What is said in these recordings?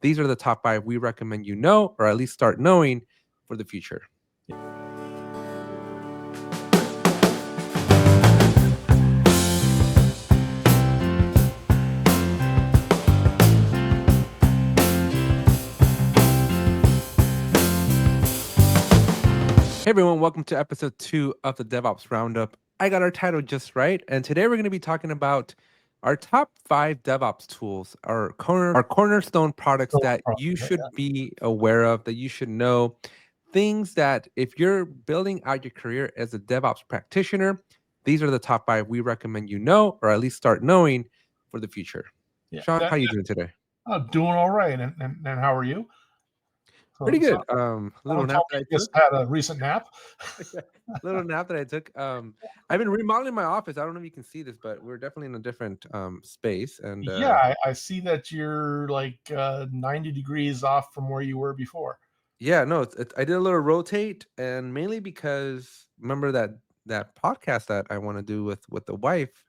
These are the top 5 we recommend you know, or at least start knowing for the future. Hey everyone, welcome to episode 2 of the DevOps Roundup. I got our title just right, and today we're going to be talking about our top 5 DevOps tools, our cornerstone products that you should be aware of, that you should know, things that if you're building out your career as a DevOps practitioner, these are the top 5 we recommend you know, or at least start knowing for the future. Yeah, Sean, how are you doing today? Doing all right. And how are you? Pretty good. Little nap that I just took. had a recent nap. Little nap that I took. I've been remodeling my office. I don't know if you can see this, but we're definitely in a different space. And yeah, I see that you're like 90 degrees off from where you were before. Yeah, no, I did a little rotate, and mainly because remember that podcast that I want to do with the wife,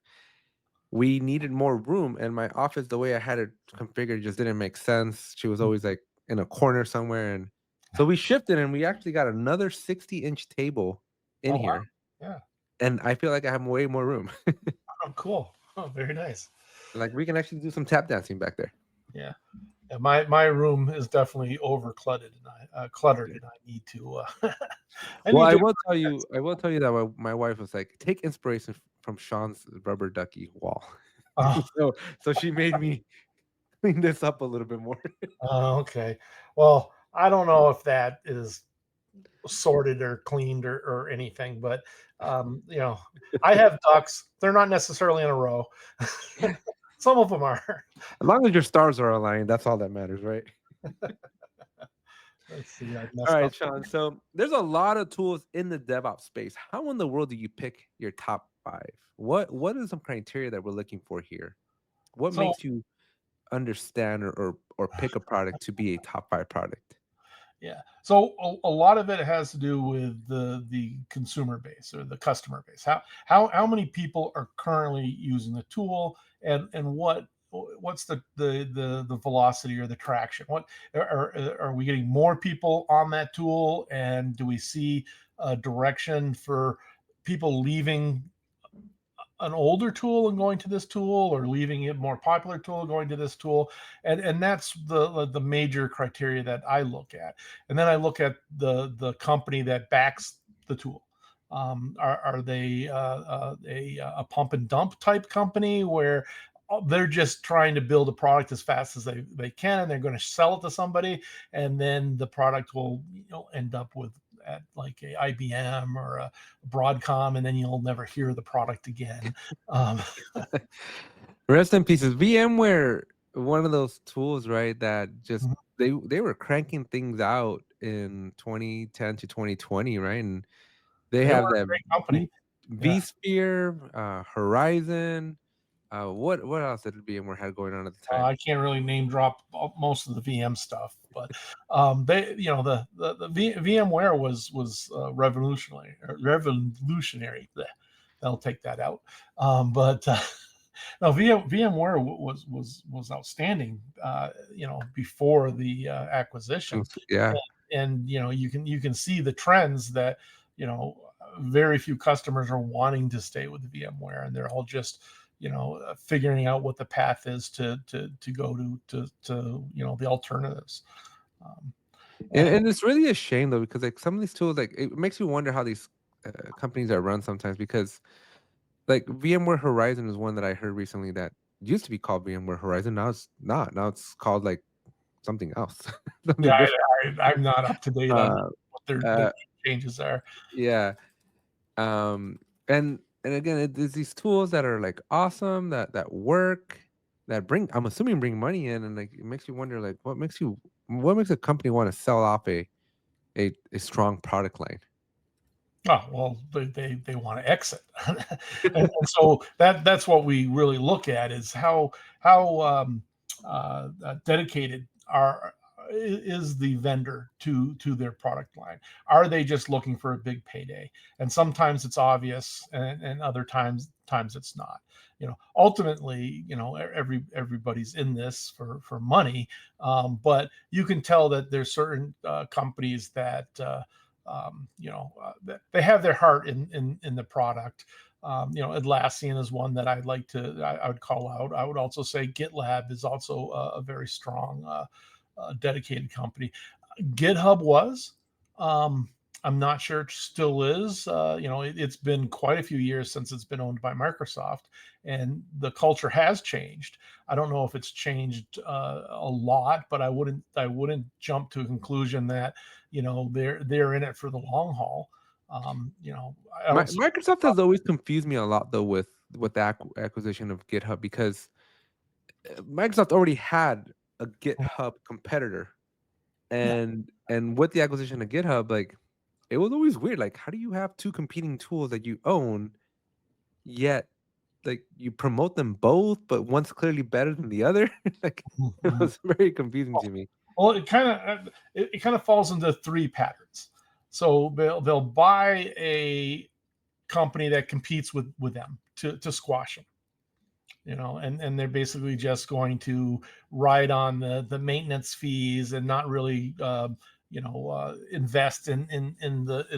we needed more room, and my office, the way I had it configured, just didn't make sense. She was always like in a corner somewhere, and so we shifted, and we actually got another 60-inch table in here. Wow. Yeah. And I feel like I have way more room. Oh, cool. Oh, very nice. Like we can actually do some tap dancing back there. Yeah. My room is definitely over cluttered, and I need to. I will tell you that my wife was like, take inspiration from Sean's rubber ducky wall. So she made me clean this up a little bit more. Okay. Well, I don't know if that is sorted or cleaned or anything, but I have ducks. They're not necessarily in a row. Some of them are. As long as your stars are aligned, that's all that matters, right? Let's see. All right, Sean. So there's a lot of tools in the DevOps space. How in the world do you pick your top 5? What are some criteria that we're looking for here? What makes you understand or pick a product to be a top 5 product? Yeah. So a lot of it has to do with the consumer base or the customer base. How many people are currently using the tool, and what's the velocity or the traction? What are we getting more people on that tool, and do we see a direction for people leaving an older tool and going to this tool, or leaving a more popular tool going to this tool? And that's the major criteria that I look at. And then I look at the company that backs the tool. Are they a pump and dump type company where they're just trying to build a product as fast as they can, and they're going to sell it to somebody, and then the product will end up at like a IBM or a Broadcom, and then you'll never hear the product again. Rest in pieces. VMware, one of those tools, right? That just they were cranking things out in 2010 to 2020, right? And they have that great company. vSphere, Horizon. What else did VMware had going on at the time? I can't really name drop most of the VM stuff, but they, the VMware was revolutionary. They'll take that out. But no, VMware was outstanding. Before the acquisition. Yeah, and you can see the trends that very few customers are wanting to stay with the VMware, and they're all just figuring out what the path is to go to the alternatives. And it's really a shame though, because like some of these tools, like it makes you wonder how these companies are run sometimes, because like VMware Horizon is one that I heard recently that used to be called VMware Horizon. Now it's not. Now it's called like something else. I'm not up to date on what their changes are. Yeah. And again, there's these tools that are like awesome, that work, that I'm assuming bring money in, and like it makes you wonder like what makes a company want to sell off a strong product line? Oh, well, they want to exit. and so that's what we really look at, is how dedicated is the vendor to their product line. Are they just looking for a big payday? And sometimes it's obvious, and other times it's not. ultimately, everybody's in this for money, but you can tell that there's certain companies that they have their heart in the product. Atlassian is one that I would call out. I would also say GitLab is also a very strong, dedicated company. GitHub was. Um, I'm not sure it still is. It's been quite a few years since it's been owned by Microsoft, and the culture has changed. I don't know if it's changed a lot, but I wouldn't jump to a conclusion that they're in it for the long haul. I don't see. Microsoft has always confused me a lot though with the acquisition of GitHub, because Microsoft already had a GitHub competitor, Yeah. and with the acquisition of GitHub, like, it was always weird. Like, how do you have two competing tools that you own, yet like you promote them both, but one's clearly better than the other? Like, it Mhm. was very confusing to me. Well, it kind of falls into three patterns. So they'll buy a company that competes with them to squash them, and they're basically just going to ride on the maintenance fees and not really invest in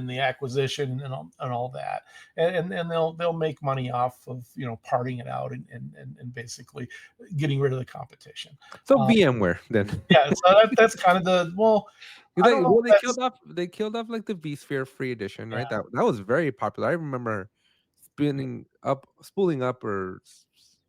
the acquisition and all that, and they'll make money off of parting it out and basically getting rid of the competition. So Um, VMware then. yeah, so that's kind of I don't know if that's They killed off like the vSphere free edition, yeah. right? That was very popular. I remember spooling up, or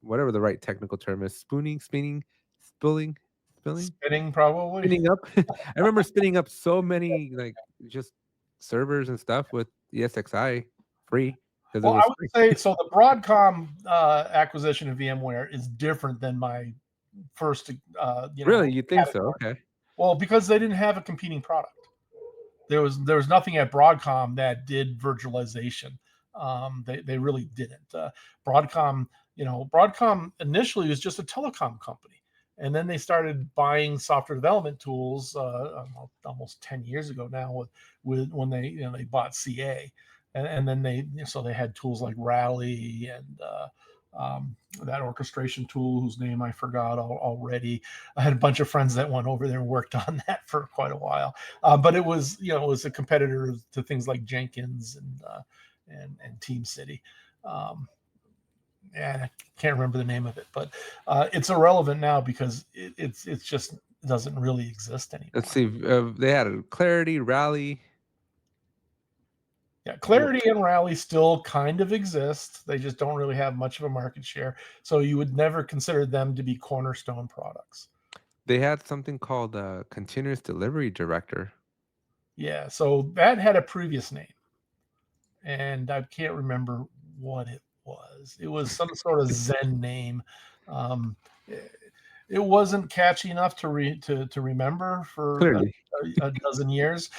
whatever the right technical term is, spinning, spooling, spilling, Spinning probably. spinning up. I remember spinning up so many, like, just servers and stuff with ESXi free, because it Well, I was would free. say so. The Broadcom acquisition of VMware is different than my first, Really, you think so? category. Okay. Well, because they didn't have a competing product. There was nothing at Broadcom that did virtualization. They really didn't. Broadcom initially was just a telecom company, and then they started buying software development tools almost 10 years ago now with when they bought CA, and then they had tools like Rally and that orchestration tool whose name I forgot already. I had a bunch of friends that went over there and worked on that for quite a while. But it was a competitor to things like Jenkins and Team City. Um, and I can't remember the name of it, but it's irrelevant now because it's just doesn't really exist anymore. Let's see. They had a Clarity, Rally. Yeah, Clarity and Rally still kind of exist. They just don't really have much of a market share. So you would never consider them to be cornerstone products. They had something called Continuous Delivery Director. Yeah, so that had a previous name, and I can't remember what it was. It was some sort of Zen name. Um, it wasn't catchy enough to remember for Clearly, a dozen years.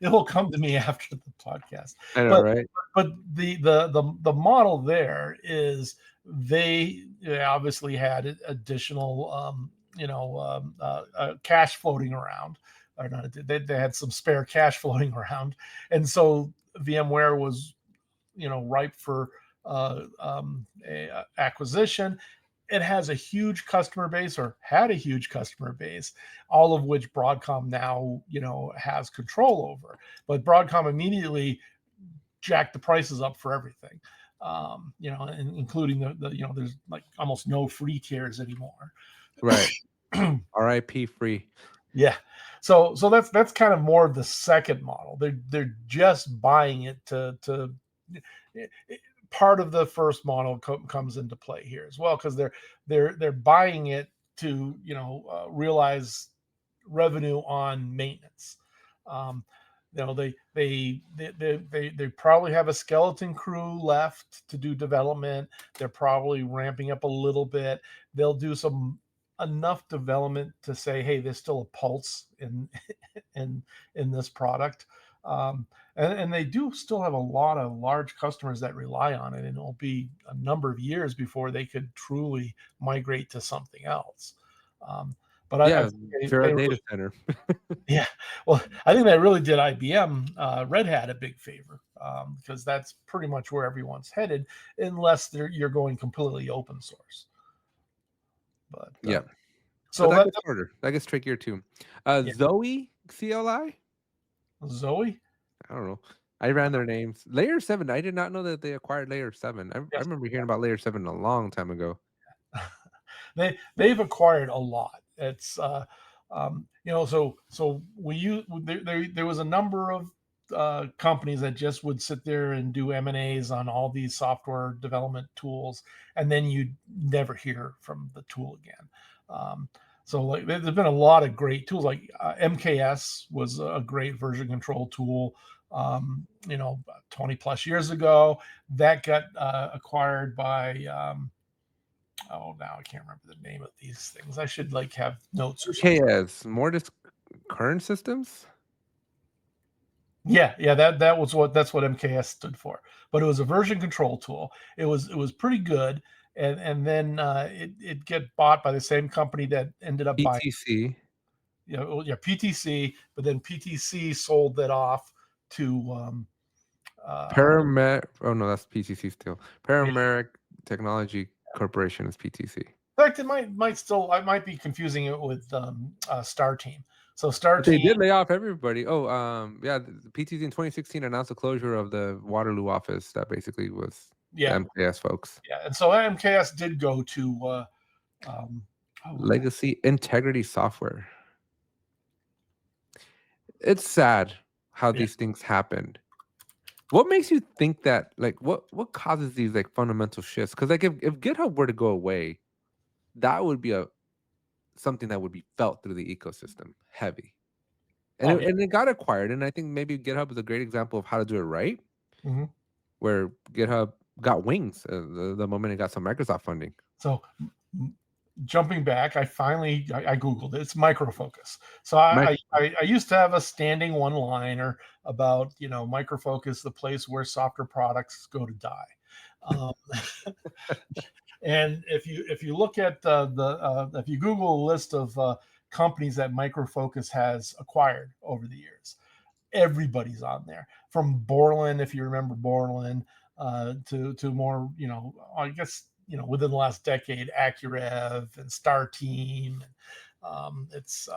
It will come to me after the podcast. I know, But right? but the model there is they obviously had additional cash floating around, or not, they had some spare cash floating around, and so VMware was ripe for acquisition. It has a huge customer base, or had a huge customer base, all of which Broadcom now has control over. But Broadcom immediately jacked the prices up for everything, including there's like almost no free tiers anymore. Right. RIP free. Yeah. So that's kind of more of the second model. They're just buying it to part of the first model comes into play here as well, because they're buying it to realize revenue on maintenance. Um, they probably have a skeleton crew left to do development. They're probably ramping up a little bit. They'll do some enough development to say, hey, there's still a pulse in this product. And they do still have a lot of large customers that rely on it, and it'll be a number of years before they could truly migrate to something else. Um, But I Yeah, think for they a data really, center. yeah, well, I think that really did IBM, Red Hat a big favor, because that's pretty much where everyone's headed, unless you're going completely open source. But Yeah, but so that that, gets harder. That gets trickier too. yeah, Zoe CLI. Zoe, I don't know. I ran their names. Layer 7. I did not know that they acquired Layer 7. I yes, remember hearing about Layer 7 a long time ago. they've acquired a lot. It's so there was a number of companies that just would sit there and do M&As on all these software development tools, and then you'd never hear from the tool again. So like there's been a lot of great tools, like MKS was a great version control tool. 20 plus years ago, that got acquired by oh, now I can't remember the name of these things. I should like have notes or something. KS, more current systems. Yeah, that's what MKS stood for. But it was a version control tool. It was pretty good, and then it get bought by the same company that ended up buying, PTC. PTC. But then PTC sold that off to Paramedic. Oh no, that's PTC still. yeah. Paramedic Technology Corporation is PTC. In fact, I might be confusing it with Star Team. So Star But they Team, did lay off everybody. Oh, yeah, the PTC in 2016 announced the closure of the Waterloo office. That basically was the yeah, MKS folks. yeah, and so MKS did go to um, Legacy Integrity Software. It's sad how yeah. these things happened. What makes you think that? Like, what causes these like fundamental shifts? Because like, if GitHub were to go away, that would be something that would be felt through the ecosystem heavy. And Oh it, yeah. and it got acquired. And I think maybe GitHub is a great example of how to do it right, hmm where GitHub got wings the moment it got some Microsoft funding. So jumping back, I googled it. It's Micro Focus. So I used to have a standing one liner about Micro Focus, the place where software products go to die. Um, and if you look at if you Google a list of companies that Micro Focus has acquired over the years, everybody's on there, from Borland, if you remember Borland, to more, I guess, within the last decade, Accurev and Star Team. It's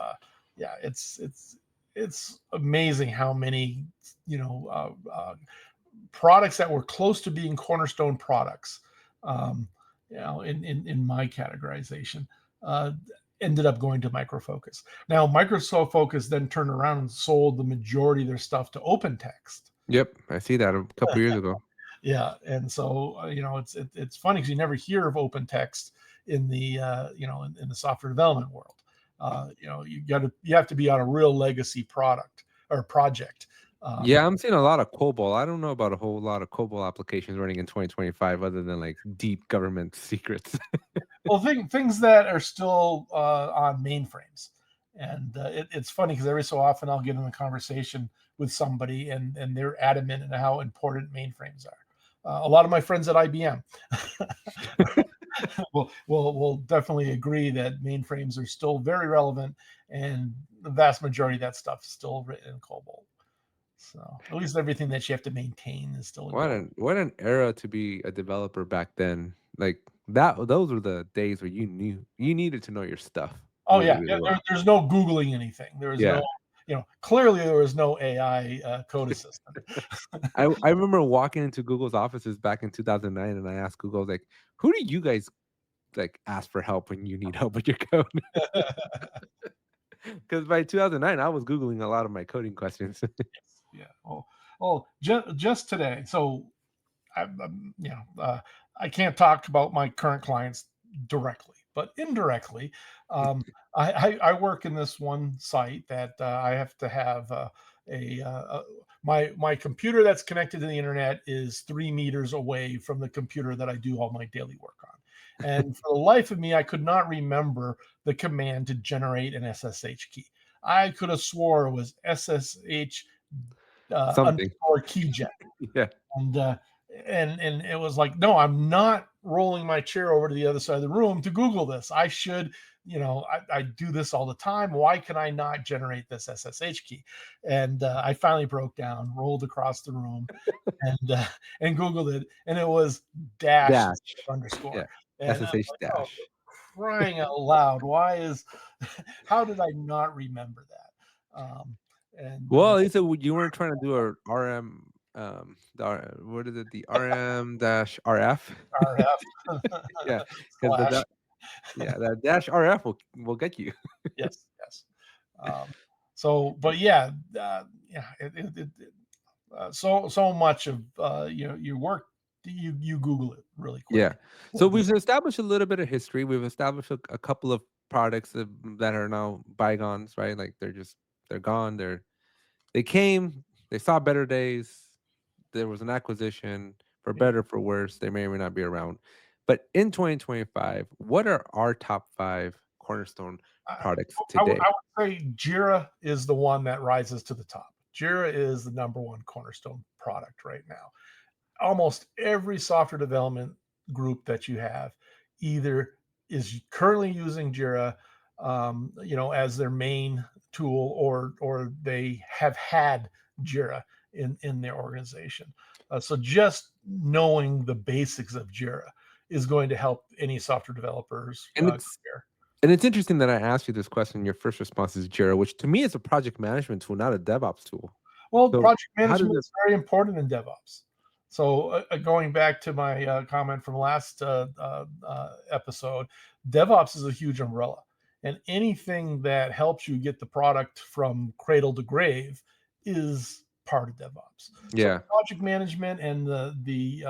yeah, it's amazing how many products that were close to being cornerstone products, in my categorization, uh, ended up going to Micro Focus. Now, Microsoft Focus then turned around and sold the majority of their stuff to OpenText. Yep, I see that a couple years ago. Yeah, and so it's funny because you never hear of OpenText in the in the software development world. You have to be on a real legacy product or project. Yeah, I'm seeing a lot of COBOL. I don't know about a whole lot of COBOL applications running in 2025, other than like deep government secrets. Well, things that are still on mainframes, and it's funny because every so often I'll get in a conversation with somebody, and they're adamant in how important mainframes are. A lot of my friends at IBM will definitely agree that mainframes are still very relevant, and the vast majority of that stuff is still written in COBOL. So at least everything that you have to maintain is still in COBOL. What an era to be a developer back then. Like that, those were the days where you needed to know your stuff Oh really, yeah, really well. there's no googling anything. There is Yeah. no, clearly there was no AI code assistant. I remember walking into Google's offices back in 2009, and I asked Google, like, who do you guys like ask for help when you need help with your code? Because by 2009, I was Googling a lot of my coding questions. Yeah. Just today. So I can't talk about my current clients directly, but indirectly, I work in this one site that I have to have my computer that's connected to the internet is 3 meters away from the computer that I do all my daily work on. And for the life of me, I could not remember the command to generate an SSH key. I could have swore it was SSH Something. underscore keygen. Yeah. And it was like, no, I'm not rolling my chair over to the other side of the room to Google this. I should, I do this all the time. Why can I not generate this SSH key? And I finally broke down, rolled across the room, and Googled it, and it was dash Dash. instead of underscore. Yeah. And I'm SSH like, oh, dash. crying out loud! How did I not remember that? And Well, you said you weren't trying to do a RM. What is it? The RM dash RF. RF Yeah, because slash. that dash RF will get you. Yes, yes. But yeah, so much of your work, you Google it really Yeah. quick. So we've established a little bit of history. We've established a couple of products that are now bygones, right? Like they're gone. They came. They saw better days. There was an acquisition, for Yeah. better for worse. They may or may not be around. But in 2025, what are our top 5 cornerstone products today? I would say Jira is the one that rises to the top. Jira is the number one cornerstone product right now. Almost every software development group that you have either is currently using Jira, as their main tool, or they have had Jira in their organization. So just knowing the basics of Jira is going to help any software developers And career. it's interesting that I asked you this question. Your first response is Jira, which to me is a project management tool, not a DevOps tool. Well, So project how does management it? is very important in DevOps. So going back to my comment from last episode, DevOps is a huge umbrella, and anything that helps you get the product from cradle to grave is part of DevOps. So Yeah. project management and the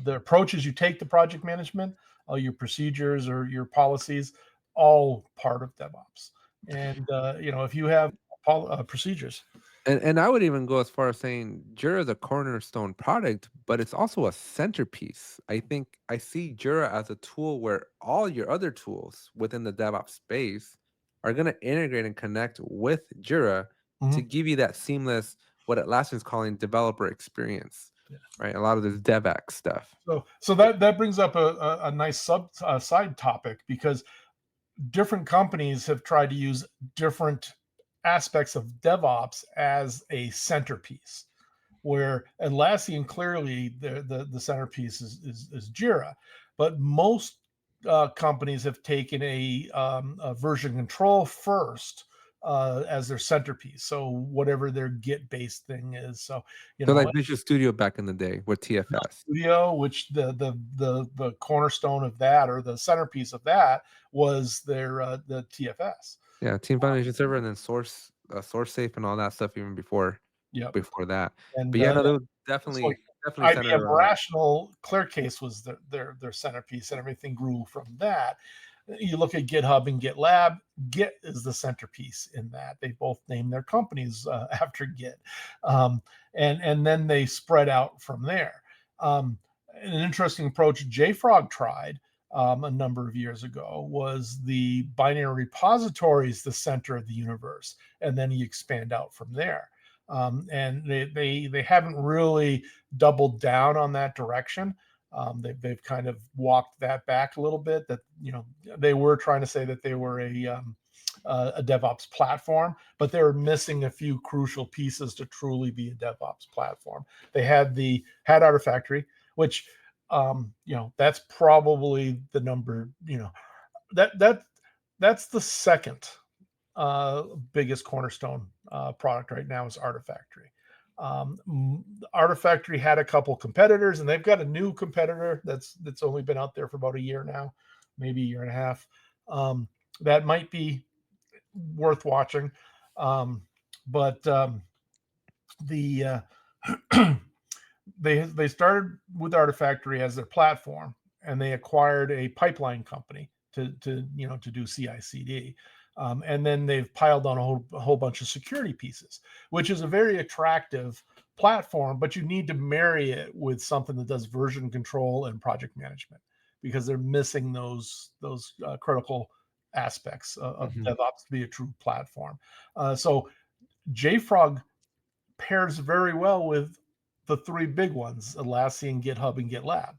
approaches you take to project management, your procedures or your policies, all part of DevOps. And if you have procedures. And I would even go as far as saying Jira is a cornerstone product, but it's also a centerpiece. I think I see Jira as a tool where all your other tools within the DevOps space are going to integrate and connect with Jira to Mhm. give you that seamless, what Atlassian is calling developer experience, Yeah. right? A lot of this DevX stuff. So that brings up a nice side topic, because different companies have tried to use different aspects of DevOps as a centerpiece. Where Atlassian, clearly the centerpiece is Jira, but most companies have taken a version control first as their centerpiece. So whatever their Git based thing is. So So like Visual Studio back in the day with TFS. Studio, which the cornerstone of that, or the centerpiece of that, was their the TFS. Yeah, Team Foundation Server and then Source Safe and all that stuff even before Yep. that. And But yeah, no, they were so definitely centered IBM around. Rational ClearCase was their centerpiece, and everything grew from that. You look at GitHub and GitLab. Git is the centerpiece in that. They both named their companies after Git, and then they spread out from there. An interesting approach JFrog tried a number of years ago was the binary repositories, the center of the universe, and then you expand out from there. And they haven't really doubled down on that direction. They've kind of walked that back a little bit. That they were trying to say that they were a DevOps platform, but they were missing a few crucial pieces to truly be a DevOps platform. They had Artifactory, which that's probably the number. That's the second biggest cornerstone product right now is Artifactory. Artifactory had a couple competitors, and they've got a new competitor that's only been out there for about a year now, maybe a year and a half. That might be worth watching. But the they started with Artifactory as their platform, and they acquired a pipeline company to do CI/CD. And then they've piled on a whole bunch of security pieces, which is a very attractive platform, but you need to marry it with something that does version control and project management, because they're missing those critical aspects of DevOps to be a true platform. So JFrog pairs very well with the three big ones: Atlassian, GitHub, and GitLab.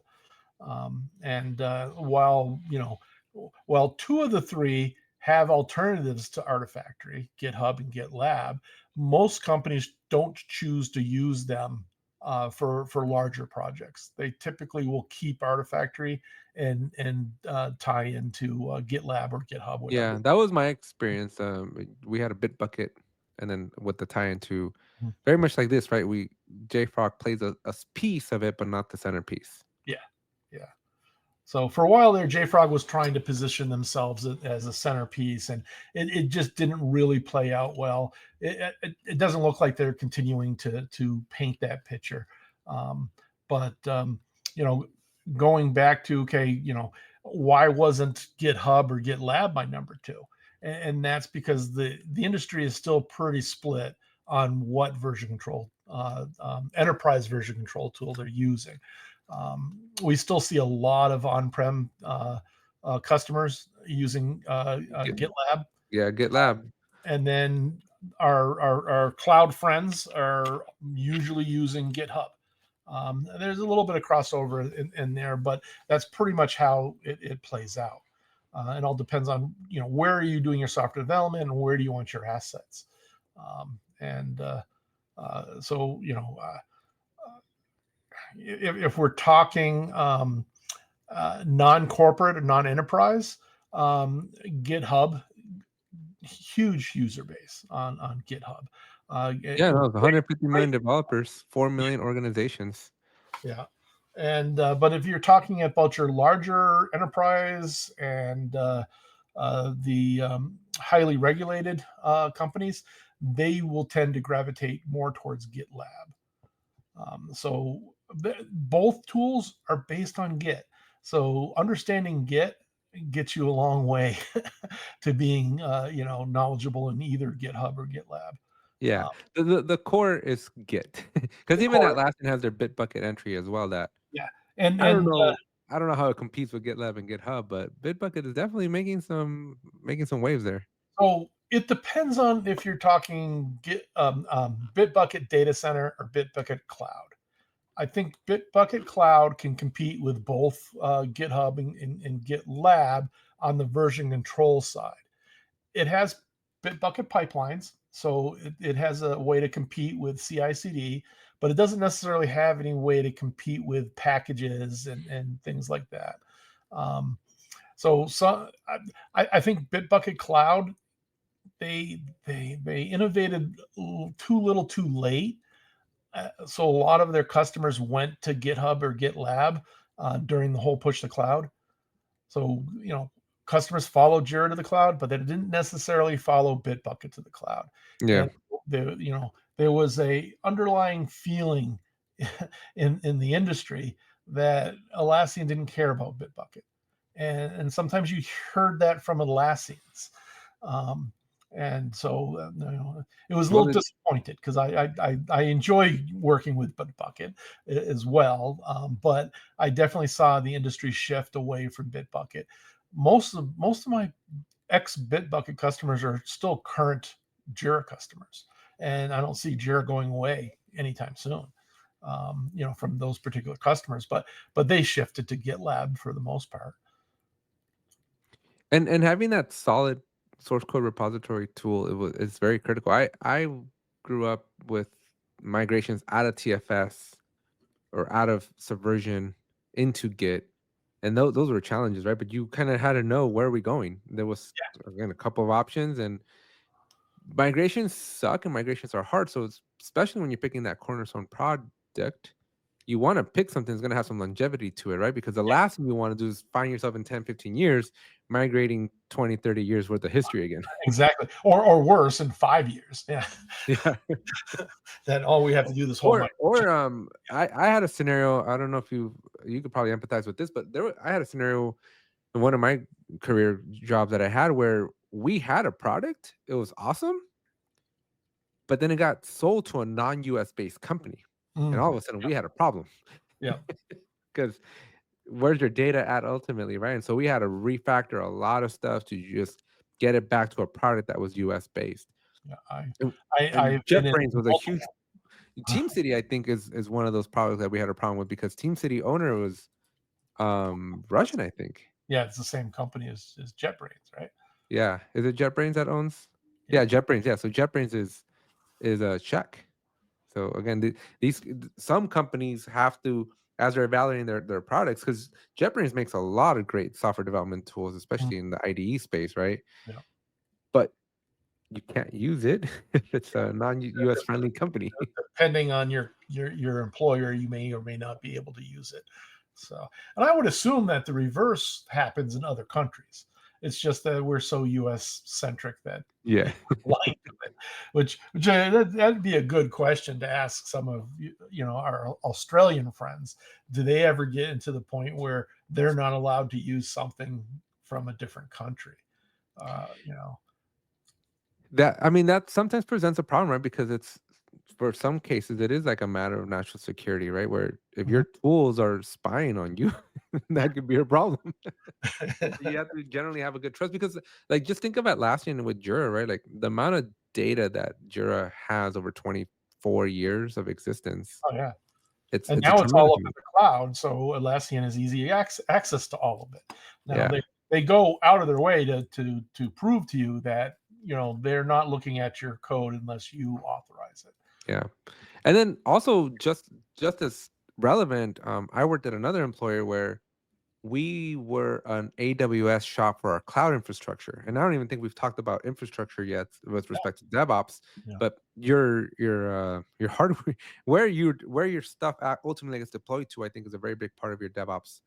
And while Well, two of the three have alternatives to Artifactory, GitHub and GitLab. Most companies don't choose to use them for larger projects. They typically will keep Artifactory and tie into GitLab or GitHub, Yeah, whatever. that was my experience. We had a Bitbucket, and then with the tie into Mhm. very much like this, right? JFrog plays a piece of it, but not the centerpiece. Yeah, yeah. So for a while there, JFrog was trying to position themselves as a centerpiece, and it just didn't really play out well. It doesn't look like they're continuing to paint that picture. Um, but you know, going back to why wasn't GitHub or GitLab my number two? And that's because the industry is still pretty split on what version control, enterprise version control tool they're using. We still see a lot of on-prem customers using GitLab, Yeah, GitLab. and then our cloud friends are usually using GitHub. There's a little bit of crossover in there, but that's pretty much how it plays out. It all depends on where are you doing your software development and where do you want your assets. And so if we're talking non-corporate or non-enterprise, GitHub, huge user base on GitHub. Yeah, no, it's Great, 150 great, million developers, 4 million organizations. yeah. And but if you're talking about your larger enterprise and the highly regulated companies, they will tend to gravitate more towards GitLab. So both tools are based on Git. So understanding Git gets you a long way to being, knowledgeable in either GitHub or GitLab. Yeah, Uh, the core is Git, because the even core, Atlassian has their Bitbucket entry as well. That yeah, and I don't and know, I don't know how it competes with GitLab and GitHub, but Bitbucket is definitely making some waves there. so it depends on if you're talking Bitbucket Data Center or Bitbucket Cloud. I think Bitbucket Cloud can compete with both GitHub and GitLab on the version control side. It has Bitbucket pipelines, so it has a way to compete with CI/CD, but it doesn't necessarily have any way to compete with packages and things like that. Um, so I think Bitbucket Cloud they innovated too little too late. So a lot of their customers went to GitHub or GitLab during the whole push to cloud. So customers followed Jira to the cloud, but they didn't necessarily follow Bitbucket to the cloud. Yeah, And there was a underlying feeling in the industry that Atlassian didn't care about Bitbucket, and sometimes you heard that from Atlassians. Um, and so it was a well, little disappointed because I enjoy working with Bitbucket as well, but I definitely saw the industry shift away from Bitbucket. Most of my ex Bitbucket customers are still current Jira customers, and I don't see Jira going away anytime soon. From those particular customers, but they shifted to GitLab for the most part. and having that solid source code repository tool, it's very critical. I grew up with migrations out of TFS or out of Subversion into Git, and those were challenges, right? But you kind of had to know where are we going. There was again a couple of options, and migrations suck and migrations are hard. So it's, especially when you're picking that cornerstone product, you want to pick something that's going to have some longevity to it, right? Because the last thing you want to do is find yourself in 10, 15 years migrating 20, 30 years worth of history again. Exactly, or worse, in 5 years. Yeah, Yeah. then all we have to do this whole Or I had a scenario, I don't know if you could probably empathize with this, but I had a scenario in one of my career jobs that I had where we had a product, it was awesome, but then it got sold to a non-US based company. And all of a sudden we had a problem yeah. because where's your data at ultimately, right? And so we had to refactor a lot of stuff to just get it back to a product that was US based. Yeah, And, and I've been in JetBrains was a huge multiple. Team City, I think, is one of those products that we had a problem with because Team City owner was Russian, I think. Yeah, it's the same company as JetBrains, right? Yeah, is it JetBrains that owns? Yeah, JetBrains. Yeah, so JetBrains is a Czech. So again, some companies have to, as they're evaluating their products, because JetBrains makes a lot of great software development tools, especially in the IDE space, right? Yeah. But you can't use it if it's a non-US friendly company. Depending on your employer, you may or may not be able to use it. So, and I would assume that the reverse happens in other countries. It's just that we're so U.S. centric that Yeah. blind to it. Which that'd be a good question to ask some of our Australian friends. Do they ever get into the point where they're not allowed to use something from a different country? That sometimes presents a problem, right? Because it's, for some cases, it is like a matter of national security, right? Where if your tools are spying on you, that could be a problem. You have to generally have a good trust, because like, just think of Atlassian with Jira, right? Like the amount of data that Jira has over 24 years of existence. Oh yeah. It's And a now it's tremendous all up in amount. the cloud, so Atlassian has easy access to all of it. Now Yeah. they go out of their way to prove to you that they're not looking at your code unless you authorize it. Yeah. And then also, just as relevant, I worked at another employer where we were an AWS shop for our cloud infrastructure. And I don't even think we've talked about infrastructure yet with respect to DevOps, Yeah. but your hardware, where your stuff ultimately gets deployed to, I think is a very big part of your DevOps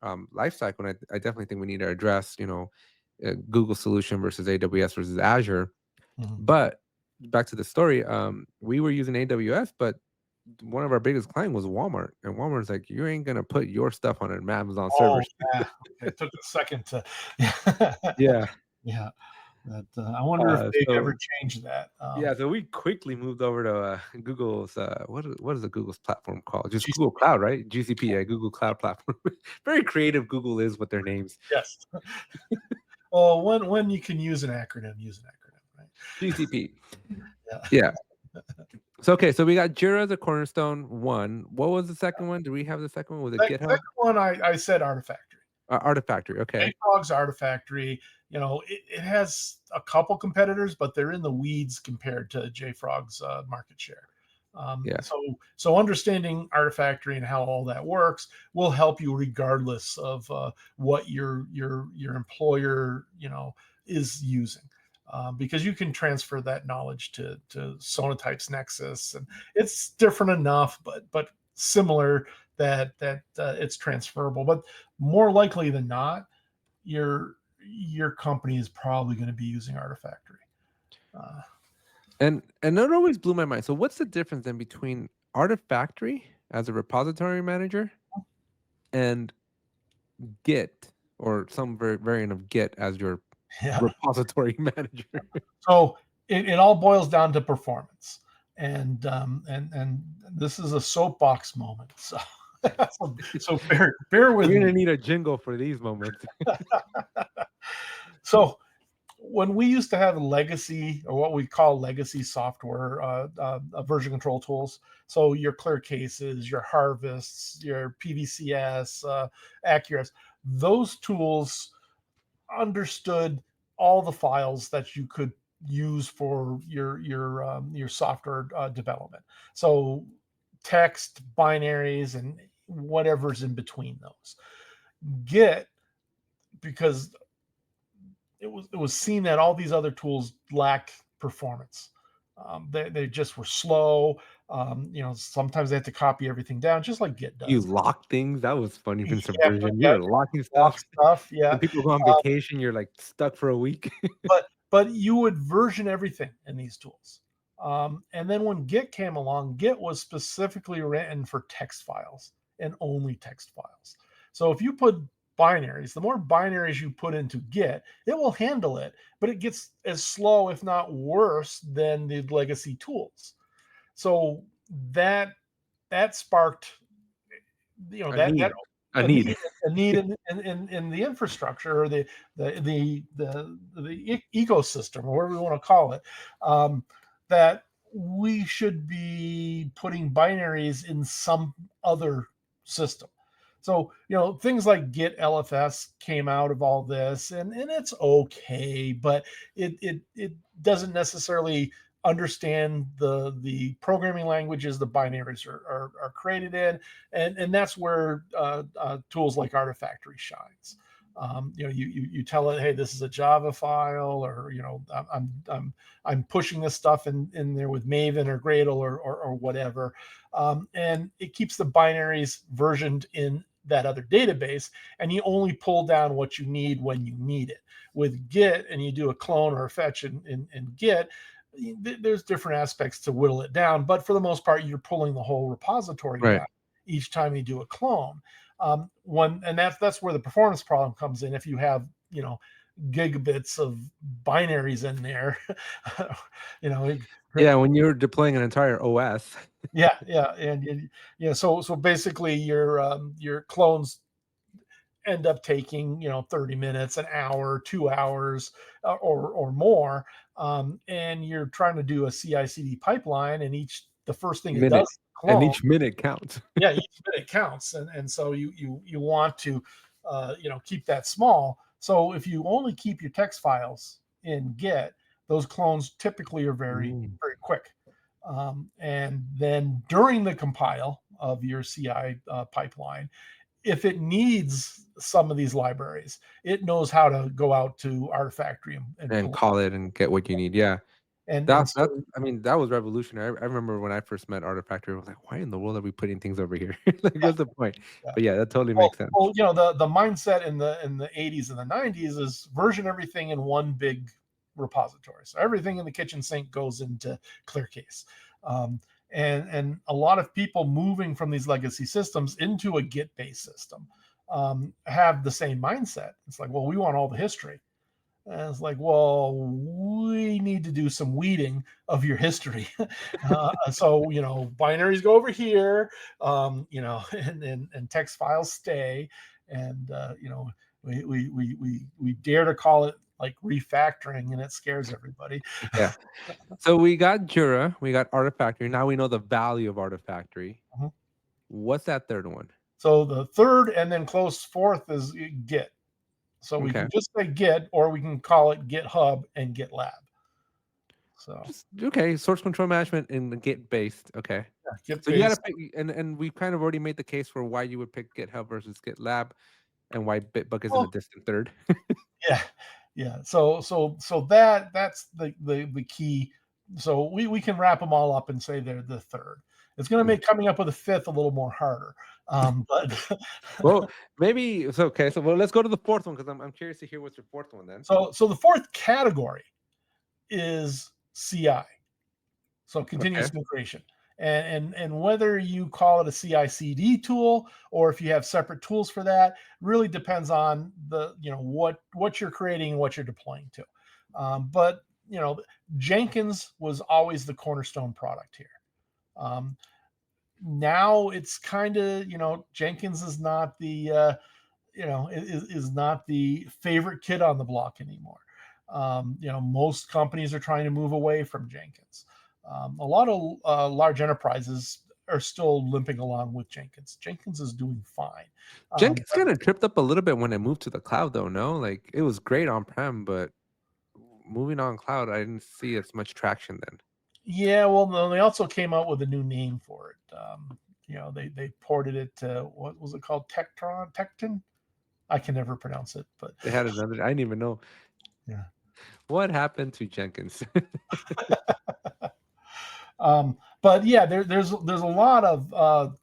lifecycle. And I definitely think we need to address, Google solution versus AWS versus Azure. Mhm. But back to the story, we were using AWS, but one of our biggest client was Walmart, and Walmart's like, you ain't gonna put your stuff on an Amazon Oh, servers. yeah. It took a second to Yeah. yeah. That I wonder if they've So ever changed that. yeah, so we quickly moved over to Google's what is the Google's platform called? Just Geez, Google Cloud, right? GCP, yeah, Google Cloud Platform. Very creative Google is with their names. yes. Well, when you can use an acronym, right? GCP. Yeah. Yeah. So okay, so we got Jira as a cornerstone one. What was the second one? Do we have the second one? Was it Second GitHub? one, I said Artifactory. Artifactory. Okay. JFrog's Artifactory, it has a couple competitors, but they're in the weeds compared to JFrog's market share. Yeah. So understanding Artifactory and how all that works will help you regardless of what your employer is using. Because you can transfer that knowledge to Sonatype's Nexus, and it's different enough, but similar that it's transferable. But more likely than not, your company is probably going to be using Artifactory. And that always blew my mind. So what's the difference then between Artifactory as a repository manager and Git, or some variant of Git as your Yeah. repository manager? So it all boils down to performance, and this is a soapbox moment. So so bear with We're gonna me. need a jingle for these moments. So when we used to have legacy, or what we call legacy software, version control tools, so your clear cases, your harvests, your PVCS, Accurates, those tools understood all the files that you could use for your software development. So text, binaries, and whatever's in between those. Git, because it was seen that all these other tools lack performance. They just were slow. Sometimes they had to copy everything down, just like Git You does. lock things. That was funny from Yeah, Subversion. You yeah, were locking lock stuff. stuff. Yeah, When people go on vacation, you're like stuck for a week. but you would version everything in these tools. And then when Git came along, Git was specifically written for text files and only text files. So if you put binaries, the more binaries you put into Git, it will handle it, but it gets as slow, if not worse, than the legacy tools. So that sparked, A that need. A a need. need, a need in the infrastructure, or the ecosystem, or whatever we want to call it, that we should be putting binaries in some other system. So, things like Git LFS came out of all this, and it's okay, but it doesn't necessarily understand the programming languages the binaries are created in, and that's where tools like Artifactory shines. You tell it, hey, this is a Java file, or I'm pushing this stuff in there with Maven or Gradle or whatever, and it keeps the binaries versioned in that other database, and you only pull down what you need when you need it. With Git, and you do a clone or a fetch in Git, there's different aspects to whittle it down, but for the most part, you're pulling the whole repository Right. down each time you do a clone. And that's where the performance problem comes in. If you have gigabits of binaries in there, Yeah, when you're deploying an entire OS. yeah, and so basically your clones end up taking 30 minutes, an hour, 2 hours, or more, and you're trying to do a CI/CD pipeline, and the first thing it does Minute. is And clone. each minute counts. Yeah, each minute counts, and so you want to keep that small. So if you only keep your text files in Git, those clones typically are very Mm. very quick. And then during the compile of your CI pipeline, if it needs some of these libraries, it knows how to go out to Artifactory and And pull call it and get what you need. Yeah. and That so I mean, that was revolutionary. I remember when I first met Artifactory, I was like, why in the world are we putting things over here? Like, yeah, what's the point? yeah. But yeah, that totally Well, makes sense. the mindset in the 80s and the 90s is version everything in one big repository. So everything in the kitchen sink goes into ClearCase. And a lot of people moving from these legacy systems into a Git-based system have the same mindset. It's like, well, we want all the history. And it's like, well, we need to do some weeding of your history. So, binaries go over here, and text files stay. And, we dare to call it like refactoring, and it scares everybody. Yeah. So we got Jura, we got Artifactory. Now we know the value of Artifactory. Mhm. What's that third one? So the third and then close fourth is Git. So we Okay. can just say Git, or we can call it GitHub and GitLab. So Okay, source control management in the Git based. Okay. yeah, Git So you gotta based. pick, and we've kind of already made the case for why you would pick GitHub versus GitLab, and why Bitbucket is in a Well, distant third. yeah, yeah. So that's the key. So we can wrap them all up and say they're the third. It's going to make coming up with a fifth a little more harder. But Well, maybe it's okay. So well, let's go to the fourth one because I'm curious to hear what's your fourth one then. so the fourth category is CI. So Okay. continuous integration. And whether you call it a CI/CD tool or if you have separate tools for that, really depends on what you're creating and what you're deploying to. But Jenkins was always the cornerstone product here. Now it's kind of Jenkins is not the is not the favorite kid on the block anymore. Most companies are trying to move away from Jenkins. A lot of large enterprises are still limping along with Jenkins. Jenkins is doing fine. Jenkins kind of tripped up a little bit when it moved to the cloud, though. No, like it was great on prem, but moving on cloud, I didn't see as much traction then. Yeah, well, no, they also came out with a new name for it. They ported it to, what was it called? Tecton. I can never pronounce it, but They had another. I didn't even know yeah. what happened to Jenkins. But yeah, there's a lot of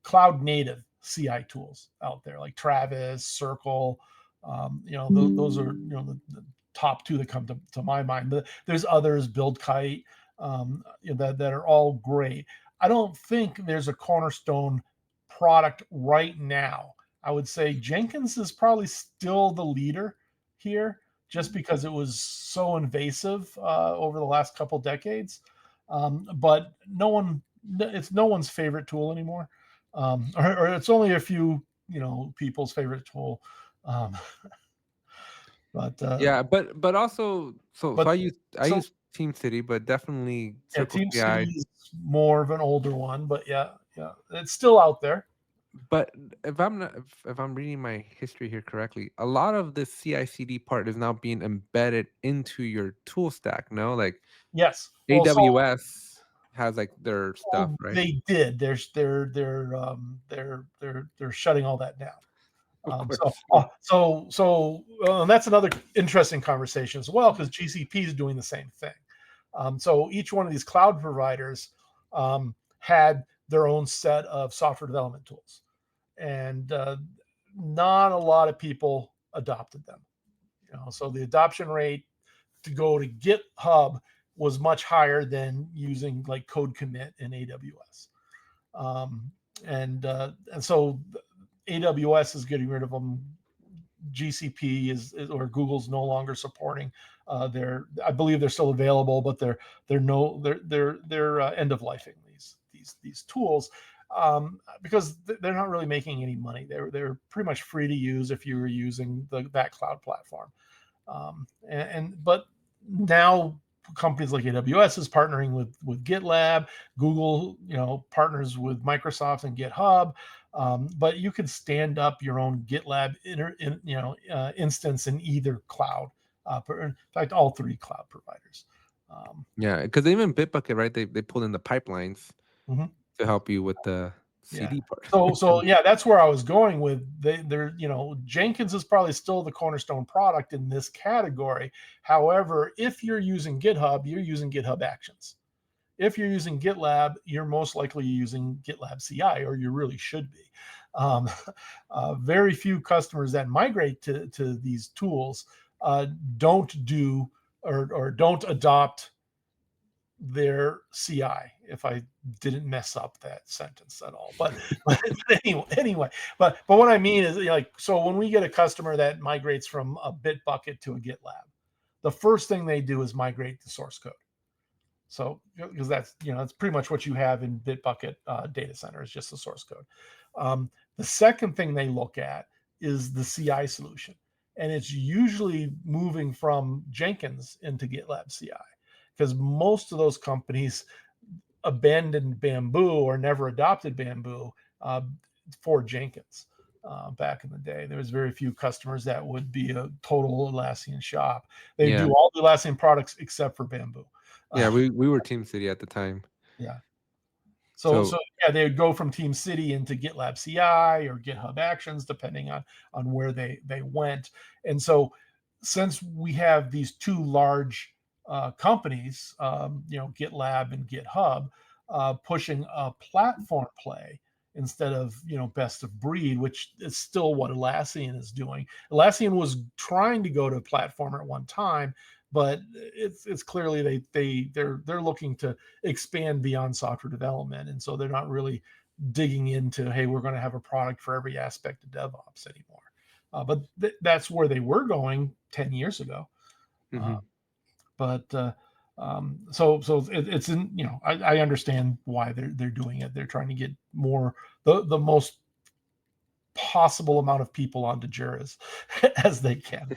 cloud native CI tools out there, like Travis, Circle. Those are the top two that come to my mind. But there's others, BuildKite, that are all great. I don't think there's a cornerstone product right now. I would say Jenkins is probably still the leader here, just because it was so invasive over the last couple decades. But it's no one's favorite tool anymore, or it's only a few people's favorite tool. Um, but Yeah, but also so but I so use Team City, but definitely yeah, Circle Team CI. City is more of an older one, but yeah, it's still out there. But if I'm reading my history here correctly, a lot of the CI/CD part is now being embedded into your tool stack. No, like Yes. Well, AWS has like their stuff, right? they did. They're shutting all that down. Of So, course. Yeah. and that's another interesting conversation as well, because GCP is doing the same thing. So each one of these cloud providers had their own set of software development tools, and not a lot of people adopted them. So the adoption rate to go to GitHub was much higher than using like code commit in AWS. Um, and so AWS is getting rid of them. GCP is or Google's no longer supporting. I believe they're still available, but they're end of lifing these tools, because they're not really making any money. They're pretty much free to use if you were using that cloud platform. But now companies like AWS is partnering with GitLab. Google, partners with Microsoft and GitHub. But you could stand up your own GitLab instance in either cloud. In fact, all three cloud providers. Yeah, because even Bitbucket, right? They pulled in the pipelines Mhm. to help you with the Yeah. CD part. So yeah, that's where I was going with. They're Jenkins is probably still the cornerstone product in this category. However, if you're using GitHub, you're using GitHub Actions. If you're using GitLab, you're most likely using GitLab CI, or you really should be. Um, very few customers that migrate to these tools don't do or don't adopt their CI, if I didn't mess up that sentence at all. But anyway, but what I mean is, so when we get a customer that migrates from a Bitbucket to a GitLab, the first thing they do is migrate the source code. So, because that's pretty much what you have in Bitbucket data center, is just the source code. The second thing they look at is the CI solution, and it's usually moving from Jenkins into GitLab CI, because most of those companies abandoned Bamboo or never adopted Bamboo for Jenkins. Back in the day, there was very few customers that would be a total Atlassian shop. They Yeah, do all the Atlassian products except for Bamboo. yeah. We were Team City at the time, Yeah. So so so yeah, they would go from Team City into GitLab CI or GitHub Actions, depending on where they went. And so, since we have these two large companies, GitLab and GitHub, pushing a platform play instead of best of breed, which is still what Atlassian is doing. Atlassian was trying to go to platform at one time, but it's clearly they're looking to expand beyond software development, and so they're not really digging into, hey, we're going to have a product for every aspect of DevOps anymore. But that's where they were going 10 years ago. Uh, mhm. but so it's in, I understand why they're doing it. They're trying to get more the most possible amount of people onto Juras as they can.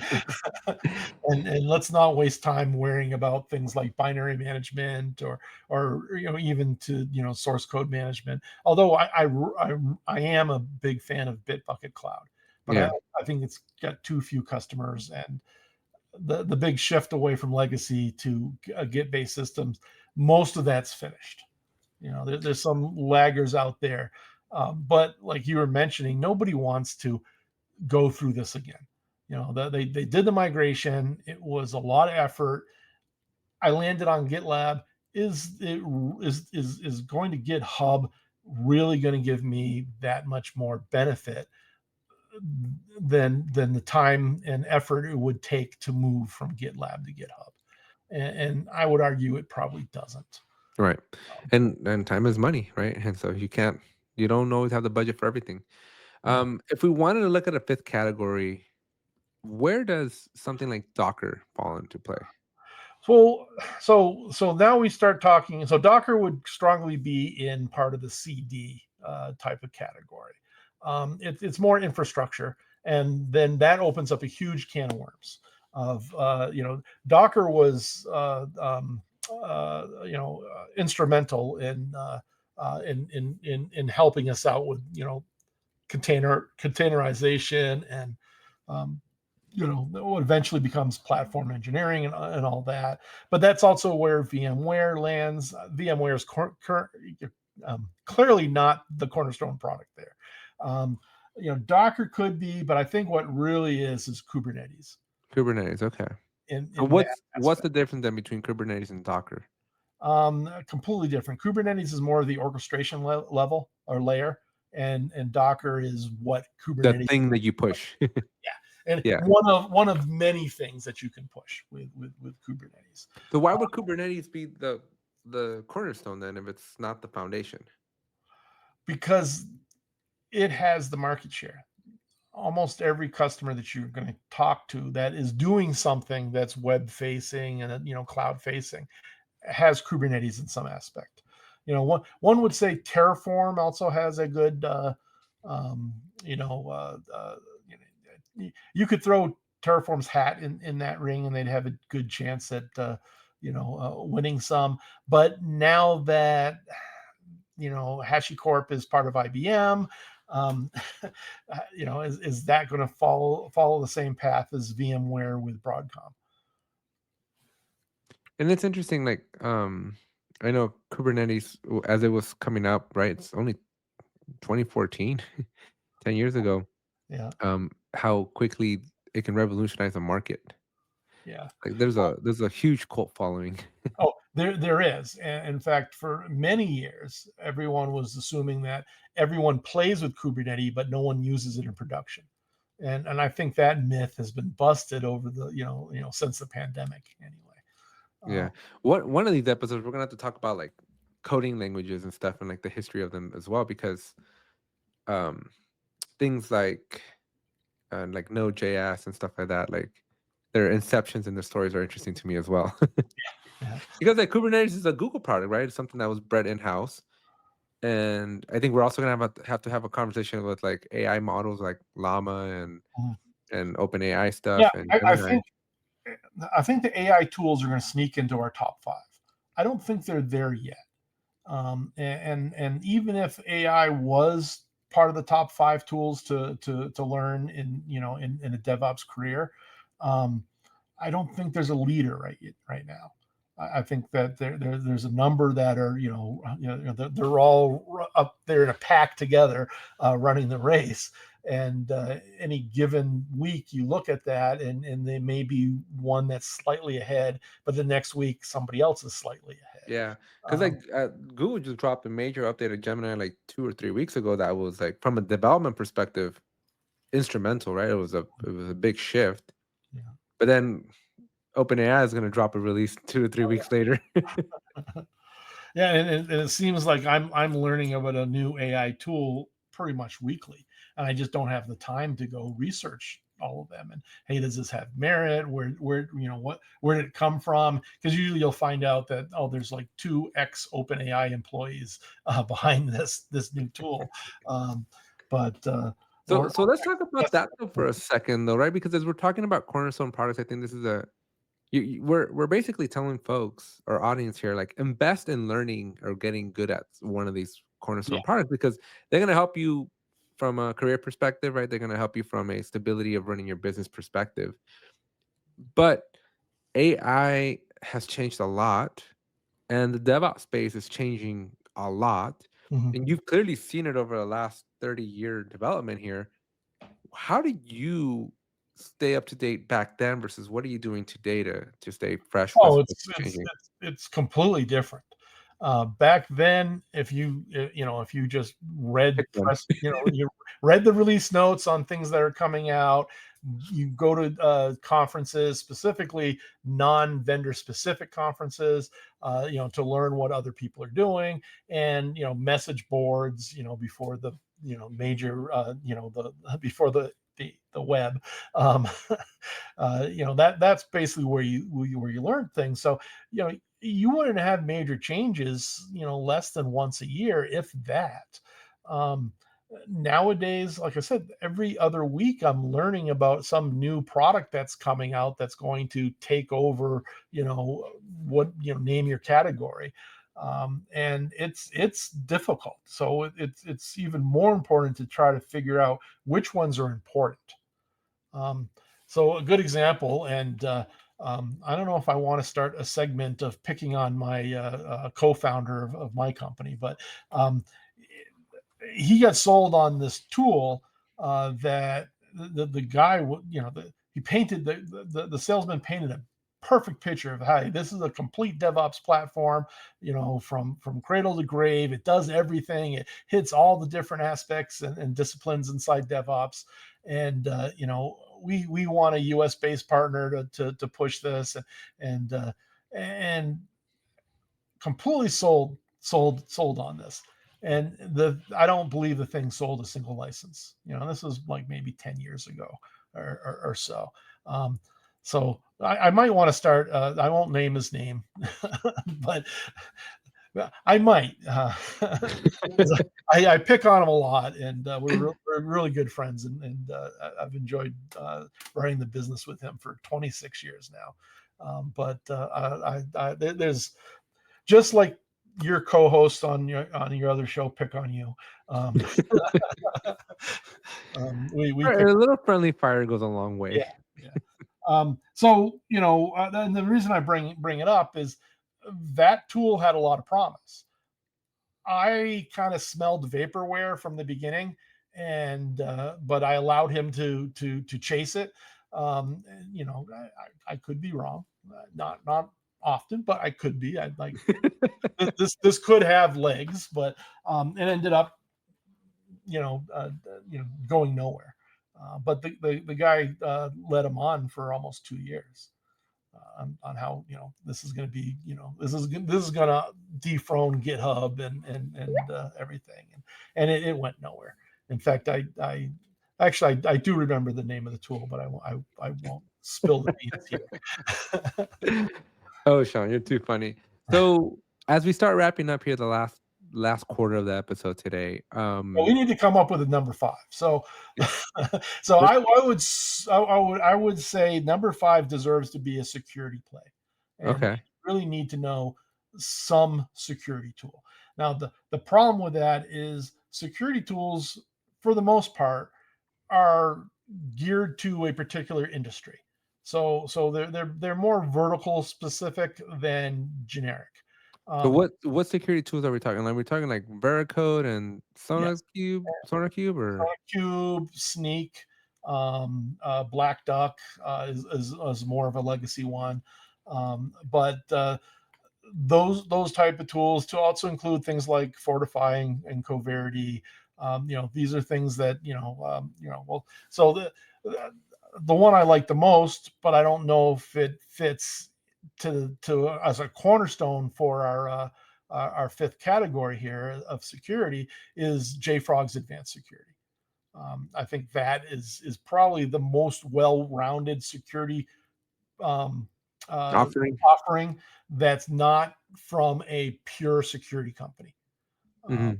And let's not waste time worrying about things like binary management or even to source code management. Although I am a big fan of Bitbucket Cloud, but Yeah, I think it's got too few customers, and the big shift away from legacy to Git based systems, most of that's finished. There's some laggers out there, but like you were mentioning, nobody wants to go through this again. They did the migration. It was a lot of effort. I landed on GitLab. Is going to GitHub really going to give me that much more benefit than the time and effort it would take to move from GitLab to GitHub? And I would argue it probably doesn't. right. And time is money, right? And so you don't always have the budget for everything. Yeah. If we wanted to look at a fifth category, where does something like Docker fall into play? So now we start talking. So Docker would strongly be in part of the CD type of category. It's more infrastructure, and then that opens up a huge can of worms. Docker was instrumental in helping us out with containerization and what eventually becomes platform engineering and all that. But that's also where VMware lands. VMware is clearly not the cornerstone product there. Docker could be, but I think what really is Kubernetes. Kubernetes, okay. In what's the difference then between Kubernetes and Docker? Completely different. Kubernetes is more of the orchestration level or layer, and Docker is what Kubernetes. The thing that you push. And one of many things that you can push with Kubernetes. So why would Kubernetes be the cornerstone then if it's not the foundation? Because it has the market share. Almost every customer that you're going to talk to that is doing something that's web facing and cloud facing has Kubernetes in some aspect. One would say Terraform also has a good you could throw Terraform's hat in that ring and they'd have a good chance at winning some. But now that HashiCorp is part of IBM, is that going to follow the same path as VMware with Broadcom? And it's interesting, like I know Kubernetes as it was coming up, right? It's only 2014, 10 years ago. Yeah. How quickly it can revolutionize the market. Yeah. Like there's a huge cult following. Oh, there is. And in fact, for many years, everyone was assuming that everyone plays with Kubernetes, but no one uses it in production. And I think that myth has been busted over the since the pandemic anyway. Yeah. One of these episodes we're gonna have to talk about like coding languages and stuff and like the history of them as well, because things like Node.js and stuff like that, like their inceptions and their stories are interesting to me as well. Yeah. Because like Kubernetes is a Google product, right? It's something that was bred in-house. And I think we're also gonna have to have a conversation with like AI models like Llama and OpenAI stuff. Yeah, and I think the AI tools are going to sneak into our top 5. I don't think they're there yet. And even if AI was part of the top 5 tools to learn in a DevOps career, I don't think there's a leader right now. I think that there's a number that are they're all up there in a pack together running the race. And any given week you look at that and they may be one that's slightly ahead, but the next week somebody else is slightly ahead. Yeah, because Google just dropped a major update of Gemini like 2 or 3 weeks ago that was like from a development perspective instrumental, right? It was a big shift. Yeah. But then OpenAI is going to drop a release 2 to 3 weeks later. Yeah, and it seems like I'm learning about a new AI tool pretty much weekly, and I just don't have the time to go research all of them. And hey, does this have merit? Where did it come from? Because usually you'll find out that there's like 2 ex OpenAI employees behind this new tool. So let's talk about that for a second though, right? Because as we're talking about cornerstone products, I think this is we're basically telling folks, our audience here, like invest in learning or getting good at one of these cornerstone products, because they're going to help you from a career perspective, right? They're going to help you from a stability of running your business perspective. But AI has changed a lot, and the DevOps space is changing a lot. Mm-hmm. And you've clearly seen it over the last 30-year development here. How did you stay up to date back then versus what are you doing today to stay fresh? It's completely different. Back then, if you just read you read the release notes on things that are coming out, you go to conferences, specifically non-vendor specific conferences, to learn what other people are doing, and message boards, before the major before the web, that's basically where you learn things. So you wouldn't have major changes less than once a year, if that. Nowadays, like I said, every other week I'm learning about some new product that's coming out that's going to take over name your category. and it's difficult. So it's even more important to try to figure out which ones are important. Um, so a good example, and I don't know if I want to start a segment of picking on my co-founder of my company, but um, he got sold on this tool that the guy, he painted the salesman painted a perfect picture of, hey, this is a complete DevOps platform, from cradle to grave. It does everything. It hits all the different aspects and disciplines inside DevOps. And we want a US based partner to push this, and completely sold on this. And I don't believe the thing sold a single license. This was like maybe 10 years ago or so. Um, so I might want to start. I won't name his name, but I might. I pick on him a lot, and we're really good friends, and I've enjoyed running the business with him for 26 years now. But there's, just like your co-host on your other show pick on you. We Right, pick. a little friendly fire goes a long way. Yeah, yeah. So and the reason I bring it up is that tool had a lot of promise. I kind of smelled vaporware from the beginning, and but I allowed him to chase it. I could be wrong, not often, but I could be. I like this could have legs, but it ended up going nowhere. But the guy led him on for almost 2 years. On how this is going to be, this is going to dethrone GitHub and everything, and it went nowhere. In fact, I actually I do remember the name of the tool, but I won't spill the beans here. Oh, Sean, you're too funny. So as we start wrapping up here, the last quarter of the episode today, Well, we need to come up with a number 5. So, so I would say number 5 deserves to be a security play, and okay. you really need to know some security tool. Now, the problem with that is security tools, for the most part, are geared to a particular industry. So they're more vertical specific than generic. So Um, what security tools are we talking? Like we're talking like Veracode and yes. SonarCube, or Cube, Sneak, Black Duck is more of a legacy one, but those type of tools to also include things like Fortify and Coverity. These are things that well, so the one I like the most, but I don't know if it fits to as a cornerstone for our fifth category here of security, is JFrog's advanced security. I think that is probably the most well-rounded security um, offering? offering that's not from a pure security company. Um, Hmm.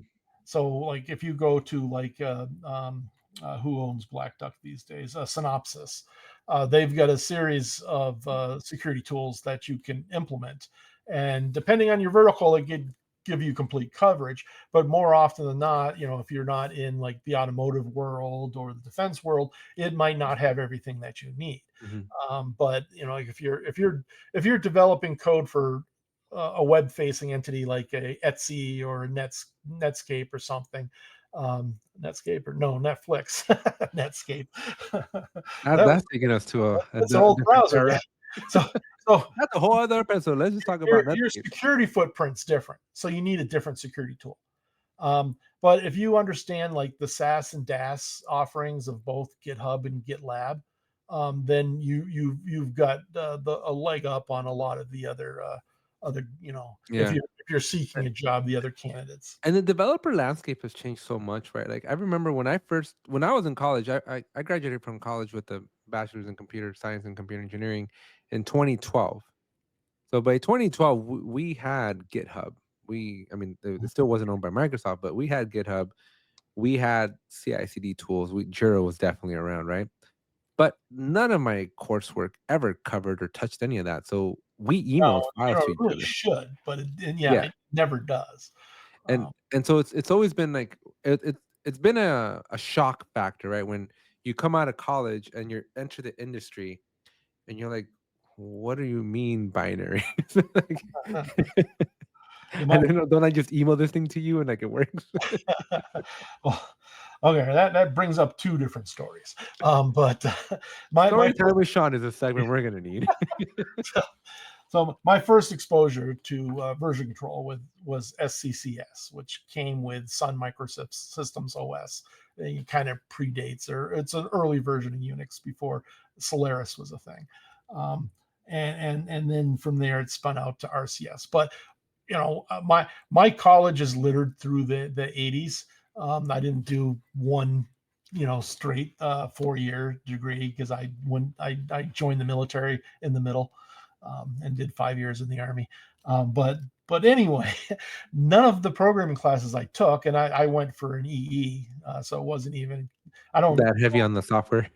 so, like, if you go to like who owns Black Duck these days, Synopsys, they've got a series of security tools that you can implement, and depending on your vertical, it could give you complete coverage. But more often than not, if you're not in like the automotive world or the defense world, it might not have everything that you need. Hmm. But like if you're developing code for a web-facing entity like a Etsy or a Netscape or something, Netscape or no Netflix, Netscape. that, That's taking us to that's an old different browser, yeah. era. So so That's a whole other episode. Let's just talk about your Netscape. security footprint's different, so you need a different security tool. But if you understand like the SaaS and DaaS offerings of both GitHub and GitLab, then you've got a leg up on a lot of the other if Yeah. you're seeking a job, the other candidates. And the developer landscape has changed so much, right? Like I remember when I was in college, I graduated from college with a bachelor's in computer science and computer engineering in 2012. So by 2012, we had GitHub. I mean, it still wasn't owned by Microsoft, but we had GitHub. We had CI/CD tools. Jira was definitely around, right? but none of my coursework ever covered or touched any of that. So we No, emailed files to it each really other. should, but Yeah, it never does. and Um, and so it's always been like it's been a shock factor, right? When you come out of college and you're enter the industry, and you're like, what do you mean binary? Like, you I might, don't know, don't I just email this thing to you and like it works? well, okay, that brings up two different stories. But my Story time with Sean is a segment we're gonna need. so my first exposure to version control was SCCS, which came with Sun Microsystems OS. It kind of predates, or it's an early version of Unix before Solaris was a thing. Um, and then from there it spun out to RCS. But my college is littered through the 80s. I didn't do one straight 4-year degree because I joined the military in the middle, and did 5 years in the army. But anyway, none of the programming classes I took, and I went for an EE, so it wasn't even. I don't That heavy on the software.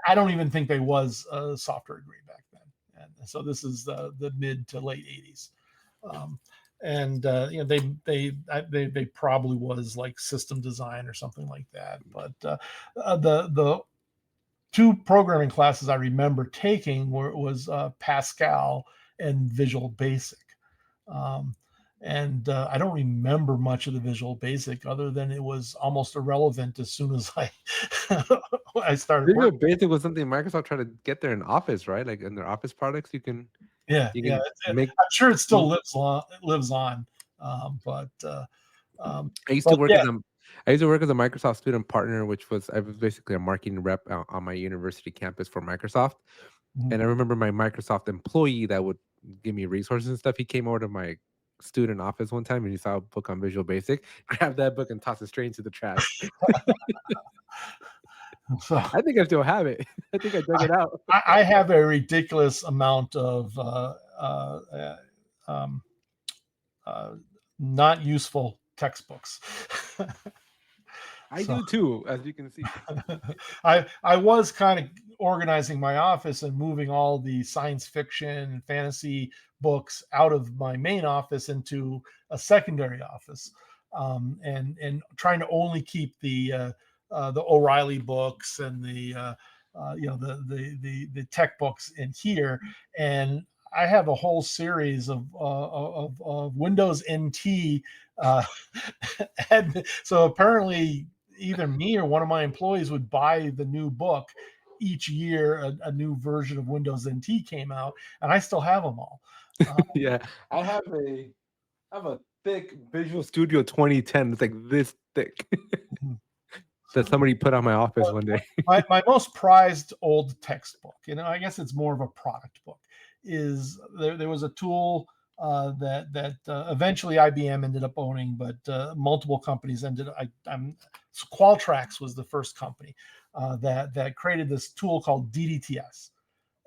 I don't even think there was a software degree back then, and so this is the mid to late 80s. Um, and they probably was like system design or something like that. But the two programming classes I remember taking was Pascal and Visual Basic. Um, and I don't remember much of the Visual Basic other than it was almost irrelevant as soon as I started Visual working. Basic was something Microsoft tried to get there in Office, right? Like in their Office products, Yeah, you yeah. can make. I'm sure it still lives on. But um, I used to but work yeah. as a I used to work as a Microsoft student partner, which was I was basically a marketing rep on my university campus for Microsoft. Mhm. And I remember my Microsoft employee that would give me resources and stuff. He came over to my student office one time and he saw a book on Visual Basic, grabbed that book and tossed it straight into the trash. So I think I still have it. I think I dug it out. I have a ridiculous amount of um, uh, not useful textbooks. I So do too, as you can see. I was kind of organizing my office and moving all the science fiction and fantasy books out of my main office into a secondary office, and trying to only keep the O'Reilly books and the tech books in here. And I have a whole series of Windows NT, uh, and so apparently either me or one of my employees would buy the new book each year. A new version of Windows NT came out, and I still have them all. Yeah. I have a thick Visual Studio 2010. It's like this thick that So somebody put on my office one day. my most prized old textbook, I guess it's more of a product book, is there was a tool that eventually IBM ended up owning, but multiple companies ended. Qualtrics was the first company that created this tool called DDTS,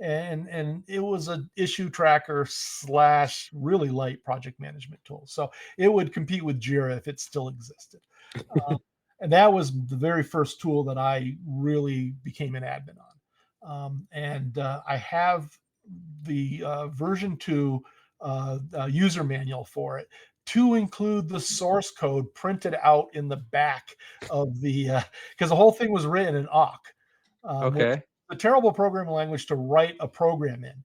and it was an issue tracker / really light project management tool. So it would compete with Jira if it still existed. Uh, and that was the very first tool that I really became an admin on. And I have the version 2 user manual for it, to include the source code printed out in the back of because the whole thing was written in awk, which is Okay. a terrible programming language to write a program in.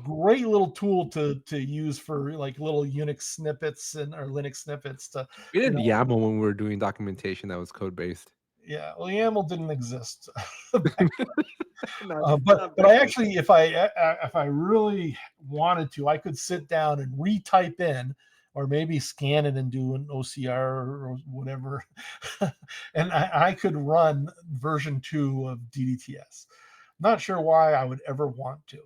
Great little tool to use for like little Unix snippets or Linux snippets to, We you did know, YAML when we were doing documentation that was code based. yeah. Well, YAML didn't exist back. Not, But not I back then. actually, if I really wanted to, I could sit down and retype in, or maybe scan it and do an OCR or whatever, and I could run version 2 of DDTS. Not sure why I would ever want to,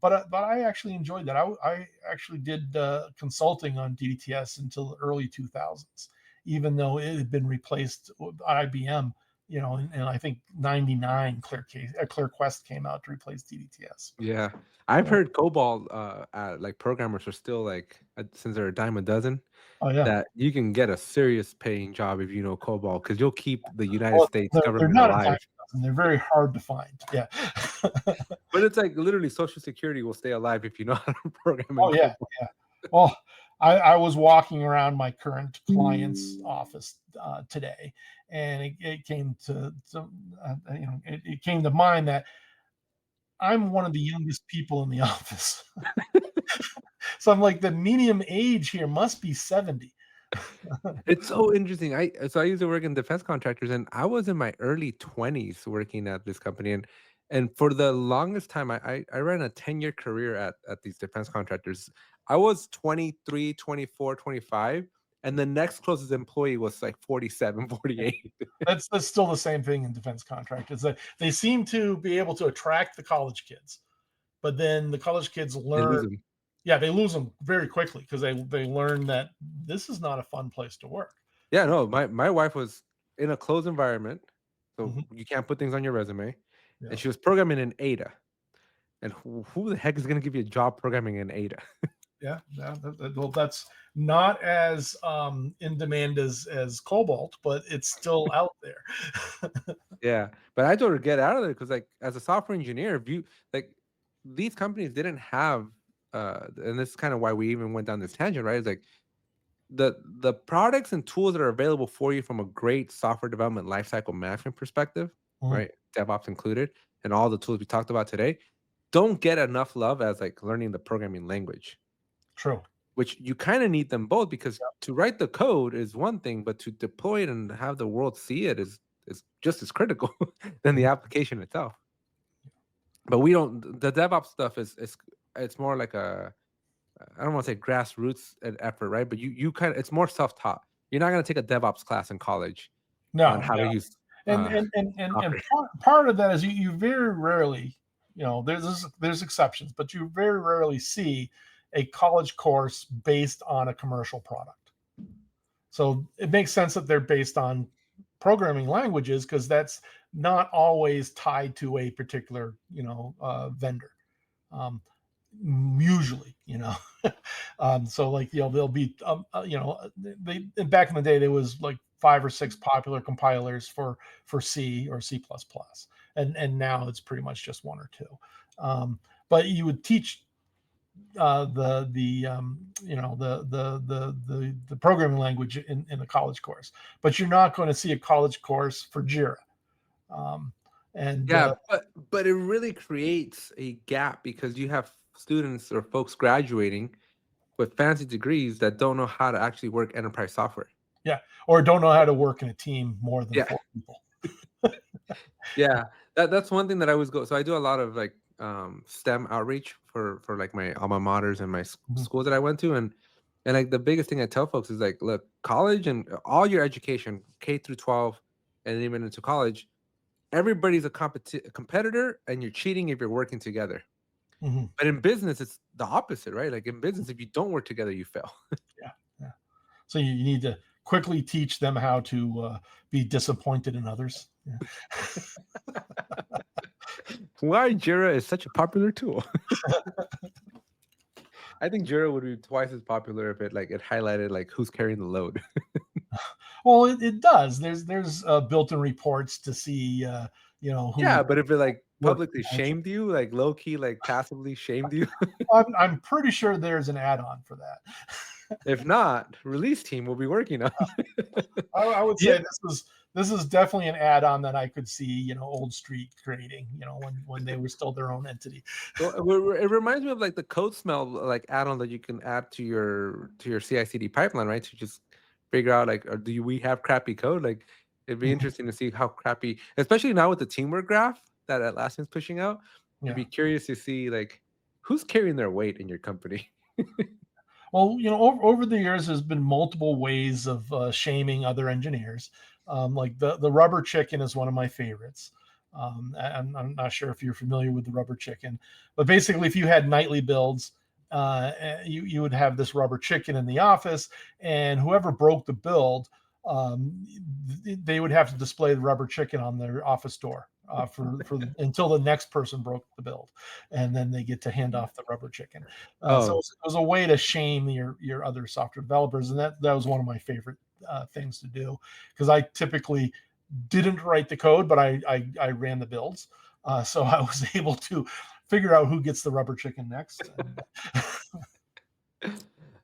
but I actually enjoyed that. I actually did consulting on DDTS until the early 2000s, even though it had been replaced by IBM. And I think '99 ClearQuest came out to replace DDTS. Yeah. I've So, heard COBOL like programmers are still like since they're a dime a dozen, oh yeah. that you can get a serious paying job if you know COBOL because you'll keep the United Well, States they're government not a dime alive. and they're very hard to find. Yeah. But it's like literally Social Security will stay alive if you know how to program in Oh yeah, COBOL. yeah. Well, I was walking around my current client's office today, and it came it came to mind that I'm one of the youngest people in the office. So I'm like, the median age here must be 70. It's so interesting. I used to work in defense contractors, and I was in my early 20s working at this company, and for the longest time, I ran a 10-year career at these defense contractors. I was 23, 24, 25, and the next closest employee was like 47, 48. That's still the same thing in defense contractors. They seem to be able to attract the college kids, but then the college kids They learn. lose them. Yeah, they lose them very quickly because they learn that this is not a fun place to work. Yeah, no, my wife was in a closed environment, so Mhm. you can't put things on your resume, Yeah, and she was programming in Ada. And who the heck is going to give you a job programming in Ada? yeah. Well, that's not as in demand as Cobalt, but it's still out there. Yeah, but I told her get out of there because, like, as a software engineer, if you like, these companies didn't have, and this is kind of why we even went down this tangent, right? It's like the products and tools that are available for you from a great software development lifecycle management perspective, Mhm. right? DevOps included, and all the tools we talked about today, don't get enough love as like learning the programming language, True. which you kind of need them both because to write the code is one thing, but to deploy it and have the world see it is just as critical than the Mhm. application itself. But we don't. The DevOps stuff is it's more like a, I don't want to say grassroots effort, right? But you kind of, it's more self taught. You're not going to take a DevOps class in college on No, how to use and uh, and Docker. part of that is you very rarely, there's exceptions, but you very rarely see a college course based on a commercial product. So it makes sense that they're based on programming languages because that's not always tied to a particular vendor. Um, Usually, so like there'll be they back in the day there was like 5 or 6 popular compilers for C or C++, and now it's pretty much just one or two. But you would teach the the programming language in the college course, but you're not going to see a college course for Jira. Um, and Yeah, but it really creates a gap because you have students or folks graduating with fancy degrees that don't know how to actually work enterprise software. Yeah, or don't know how to work in a team more than Yeah, 4 people. yeah, that's one thing that I always go. So I do a lot of like STEM outreach for like my alma maters and my Mhm. schools that I went to, and like the biggest thing I tell folks is like, look, college and all your education, K through 12, and even into college, everybody's a competitor, and you're cheating if you're working together. Mhm. But in business, it's the opposite, right? Like in business, if you don't work together, you fail. Yeah, yeah. So you need to quickly teach them how to be disappointed in others. Yeah. Why Jira is such a popular tool? I think Jira would be twice as popular if it highlighted like who's carrying the load. Well, it does. There's built-in reports to see who Yeah, but if it like worked. publicly shamed you, like low key, like passively shamed you, I'm pretty sure there's an add-on for that. if not, release team will be working on. I would Yeah, say this is definitely an add-on that I could see Old Street creating. When they were still their own entity. well, it reminds me of like the code smell like add-on that you can add to your CI/CD pipeline, right? To just figure out like, do we have crappy code? Like, it'd be Mhm. interesting to see how crappy, especially now with the teamwork graph that Atlassian's pushing out. I'd Yeah. be curious to see like who's carrying their weight in your company. Well, over the years, there's been multiple ways of shaming other engineers. Like the rubber chicken is one of my favorites. I'm not sure if you're familiar with the rubber chicken, but basically, if you had nightly builds, you would have this rubber chicken in the office, and whoever broke the build, they would have to display the rubber chicken on their office door until the next person broke the build, and then they get to hand off the rubber chicken. So Oh, it was a way to shame your other software developers, and that was one of my favorite things to do because I typically didn't write the code, but I ran the builds, so I was able to figure out who gets the rubber chicken next.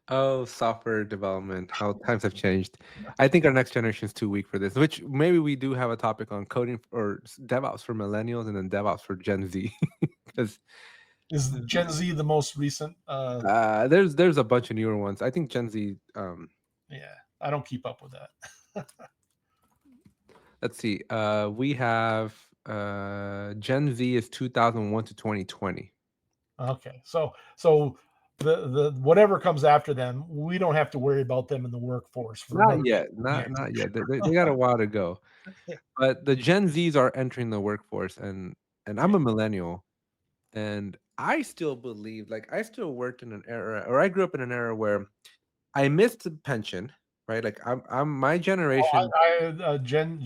Oh, software development, how times have changed. I think our next generation is too weak for this, which maybe we do have a topic on coding or DevOps for millennials and then DevOps for Gen Z. Because Is Gen Z the most recent? there's a bunch of newer ones. I think Gen Z, Yeah, I don't keep up with that. let's see. We have Gen Z is 2001 to 2020. Okay, so the whatever comes after them, we don't have to worry about them in the workforce for Not another yet. 10 years. Not yet. They got a while to go. But the Gen Zs are entering the workforce, and I'm a millennial, and I still believe, like, I still worked in an era, or I grew up in an era where I missed the pension, right? Like, I'm my generation, What am I? Gen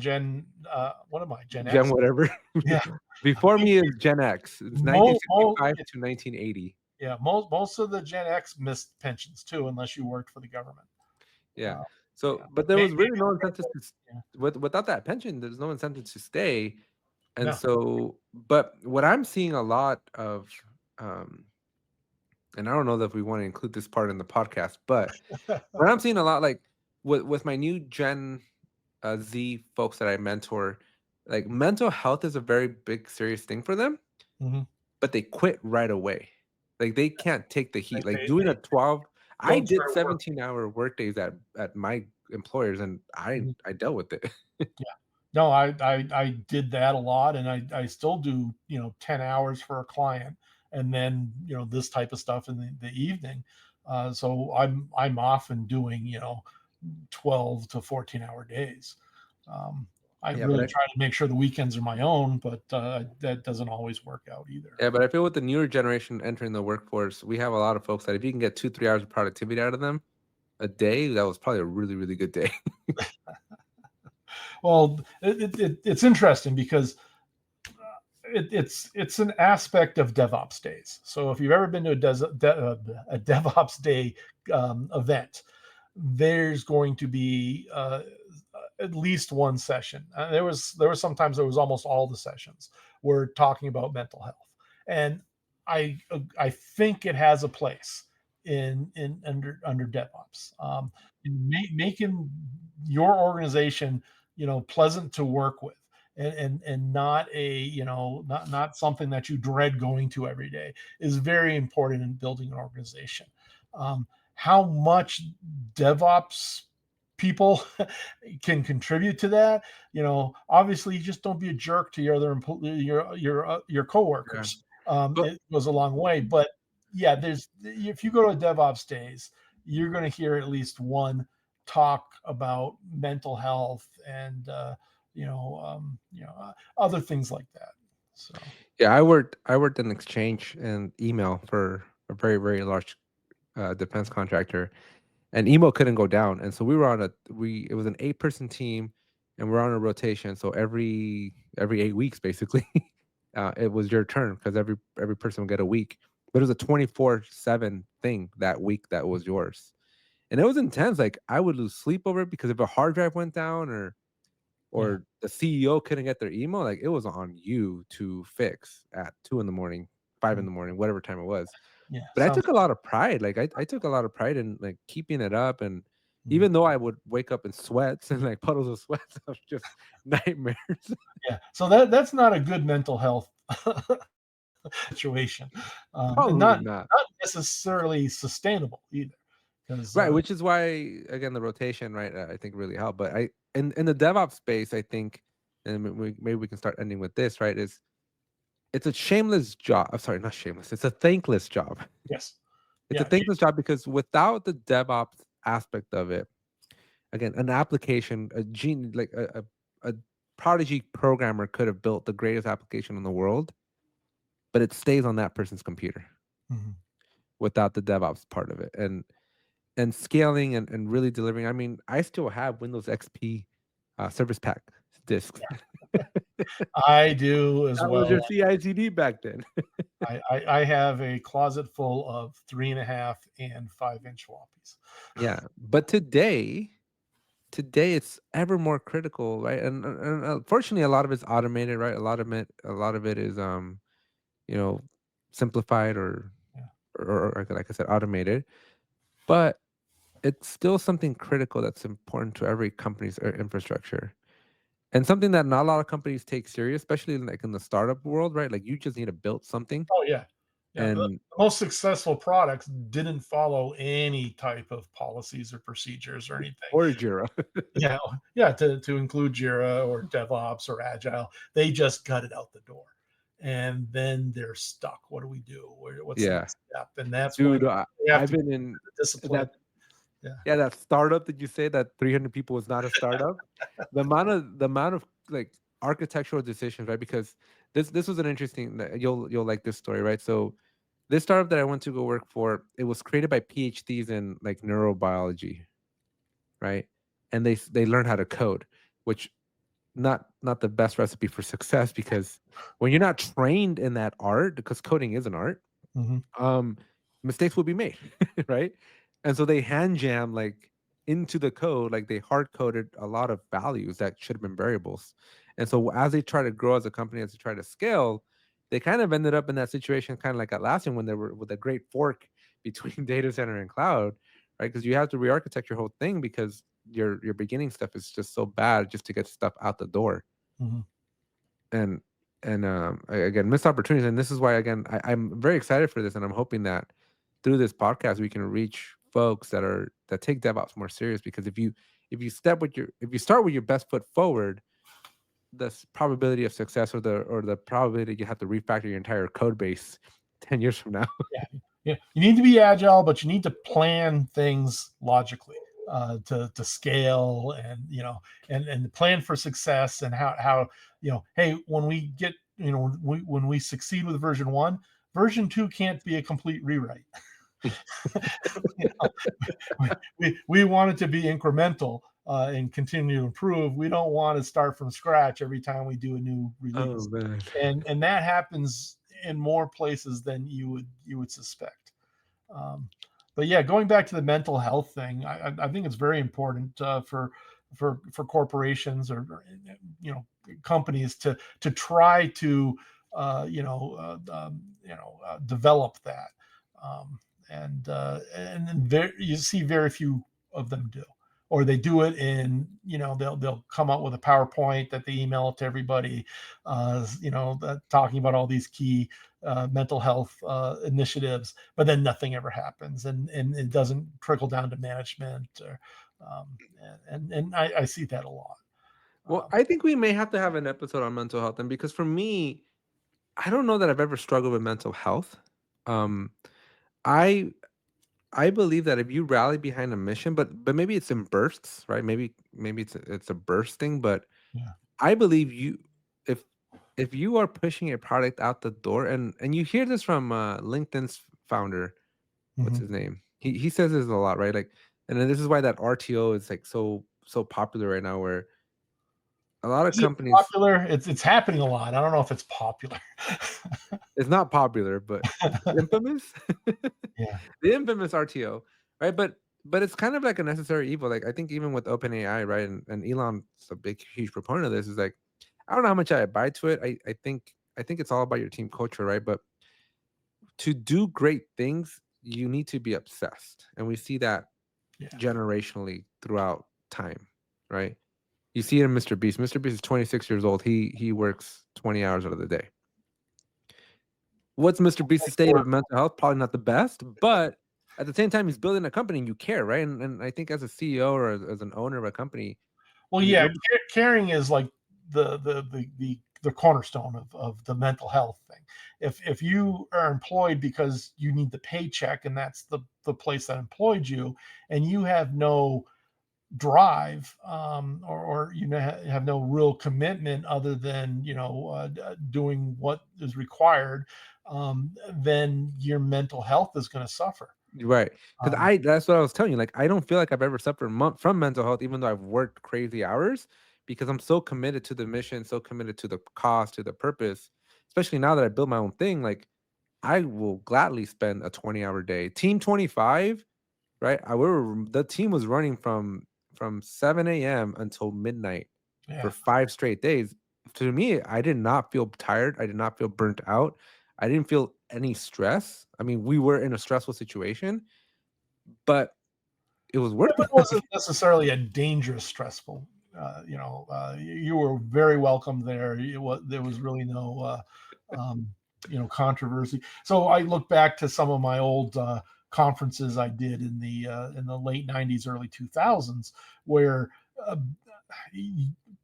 Gen X? whatever. Yeah. Before me is Gen X. It's Mo, 1965 to 1980. yeah, most of the Gen X missed pensions too, unless you worked for the government. Yeah. Uh, So, yeah, but there was really no incentive to, yeah. without that pension, there's no incentive to stay. And No. so, but what I'm seeing a lot of, um, and I don't know if we want to include this part in the podcast, but what I'm seeing a lot, like with my new Gen Z folks that I mentor, like mental health is a very big, serious thing for them, Mhm. but they quit right away. Like they can't take the heat. Like They, doing they a 12, I don't did start work. 17-hour workdays at my employers, and Mhm. I dealt with it. Yeah. No, I did that a lot, and I still do 10 hours for a client, and then this type of stuff in the evening. So I'm often doing 12 to 14-hour days. Um, I Yeah, but really try to make sure the weekends are my own, but that doesn't always work out either. I feel with the newer generation entering the workforce, we have a lot of folks that if you can get 2-3 hours of productivity out of them a day, that was probably a really, really good day. Well, it's interesting because it's an aspect of DevOps days. So if you've ever been to a DevOps day event, there's going to be at least one session. There was sometimes there was almost all the sessions were talking about mental health, and I think it has a place in under DevOps. Making your organization pleasant to work with, and not not something that you dread going to every day, is very important in building an organization. How much DevOps people can contribute to that, obviously just don't be a jerk to your other your Yeah. coworkers. But It goes a long way. But yeah, there's if you go to DevOps days, you're going to hear at least one talk about mental health and other things like that. So yeah, I worked in exchange and email for a very, very large defense contractor, and email couldn't go down. And so we were on it was an 8-person team, and we're on a rotation. So every 8 weeks, basically, it was your turn because every person would get a week. But it was a 24/7 thing that week that was yours, and it was intense. Like I would lose sleep over it because if a hard drive went down yeah, or the CEO couldn't get their email, like it was on you to fix at 2 in the morning, 5 in mm, the morning, whatever time it was. yeah, But I sounds. took a lot of pride. Like I took a lot of pride in like keeping it up. And Mhm. even though I would wake up in sweats and like puddles of sweats of just nightmares. Yeah, so that's not a good mental health situation, and Probably not. not necessarily sustainable either, because Right. Which is why again the rotation, right, I think really helped. But in the DevOps space, I think, and maybe we can start ending with this, right? Is it's a shameless job. I'm sorry, not shameless. It's a thankless job. yes, It's a yeah, thankless job because without the DevOps aspect of it, again, an application, a gene like a prodigy programmer could have built the greatest application in the world, but it stays on that person's computer mhm, without the DevOps part of it. And scaling and really delivering. I mean, I still have Windows XP Service Pack disks. I do as That was well. your CI/CD back then. I have a closet full of 3.5 and 5-inch floppies. Yeah, but today today it's ever more critical, right? And unfortunately, a lot of it's automated, right? A lot of it is you know, simplified Yeah. or like I said, automated. But it's still something critical that's important to every company's infrastructure. And something that not a lot of companies take serious, especially like in the startup world, right? Like you just need to build something Oh yeah, yeah. The and most successful products didn't follow any type of policies or procedures or anything. or Jira. Yeah, yeah. To include Jira or DevOps or Agile, they just got it out the door, and then they're stuck. What do we do? What's the Yeah. next step? And that's when Dude, they have I've to get been in the discipline. that Yeah. yeah, that startup that you say that 300 people is not a startup. The amount of like architectural decisions, right? Because this was an interesting you'll like this story, right? So this startup that I went to go work for, it was created by PhDs in like neurobiology, right? And they learned how to code, which not the best recipe for success because when you're not trained in that art, because coding is an art, Mhm. um mistakes will be made, right? And so they hand jam like into the code, like they hard coded a lot of values that should have been variables. And so as they try to grow as a company, as they try to scale, they kind of ended up in that situation kind of like Atlassian when they were with a great fork between data center and cloud, right? Because you have to re-architect your whole thing because your beginning stuff is just so bad just to get stuff out the door. Mhm. And again, missed opportunities. And this is why again I'm very excited for this, and I'm hoping that through this podcast we can reach folks that take DevOps more serious. Because if you start with your best foot forward, the probability of success or the probability you have to refactor your entire code base 10 years from now. Yeah, yeah. You need to be agile, but you need to plan things logically to scale, and and plan for success, and how hey, when we get when we succeed with version 1, version 2 can't be a complete rewrite. You know, we want it to be incremental and continue to improve. We don't want to start from scratch every time we do a new Oh release, man. and that happens in more places than you would suspect. Um, but yeah, going back to the mental health thing, I think it's very important for corporations or companies to try to develop that. Um, and then you see very few of them do, or they do it in they'll come up with a PowerPoint that they email to everybody, talking about all these key mental health initiatives, but then nothing ever happens, and it doesn't trickle down to management. Um, and I see that a lot. Well, Um, I think we may have to have an episode on mental health, and because for me, I don't know that I've ever struggled with mental health. um I I believe that if you rally behind a mission, but maybe it's in bursts, right? Maybe it's a burst thing, but yeah. I believe if if you are pushing a product out the door, and you hear this from LinkedIn's founder, what's Mhm. his name? He says this a lot, right? Like, and then this is why that RTO is like so popular right now, where a lot of Is it companies popular? It's happening a lot. I don't know if it's popular. it's not popular, but infamous. Yeah. The infamous RTO, right? But it's kind of like a necessary evil. Like I think even with OpenAI, right? And Elon's a big, huge proponent of this. Is like I don't know how much I abide to it. I think it's all about your team culture, right? But to do great things, you need to be obsessed, and we see that Yeah. generationally throughout time, right? You see it in Mr. Beast. Mr. Beast is 26 years old. He works 20 hours out of the day. What's Mr. Beast's state of mental health? Probably not the best, but at the same time, he's building a company and you care, right? And I think as a CEO or as an owner of a company, Well, you, yeah, you're caring is like the cornerstone of the mental health thing. If you are employed because you need the paycheck, and that's the place that employed you, and you have no drive, or have no real commitment other than doing what is required, then your mental health is going to suffer. right. Because Um, that's what I was telling you. Like, I don't feel like I've ever suffered from mental health, even though I've worked crazy hours, because I'm so committed to the mission, so committed to the cause, to the purpose. Especially now that I built my own thing, like I will gladly spend a 20-hour day. Team 25, right? The team was running from from 7 a.m. until midnight Yeah. for 5 straight days. To me, I did not feel tired. I did not feel burnt out. I didn't feel any stress. I mean, we were in a stressful situation, but it was worth It it. wasn't necessarily a dangerous, stressful. You were very welcome there. There was really no, controversy. So I look back to some of my old conferences I did in the late '90s, early 2000s, where uh,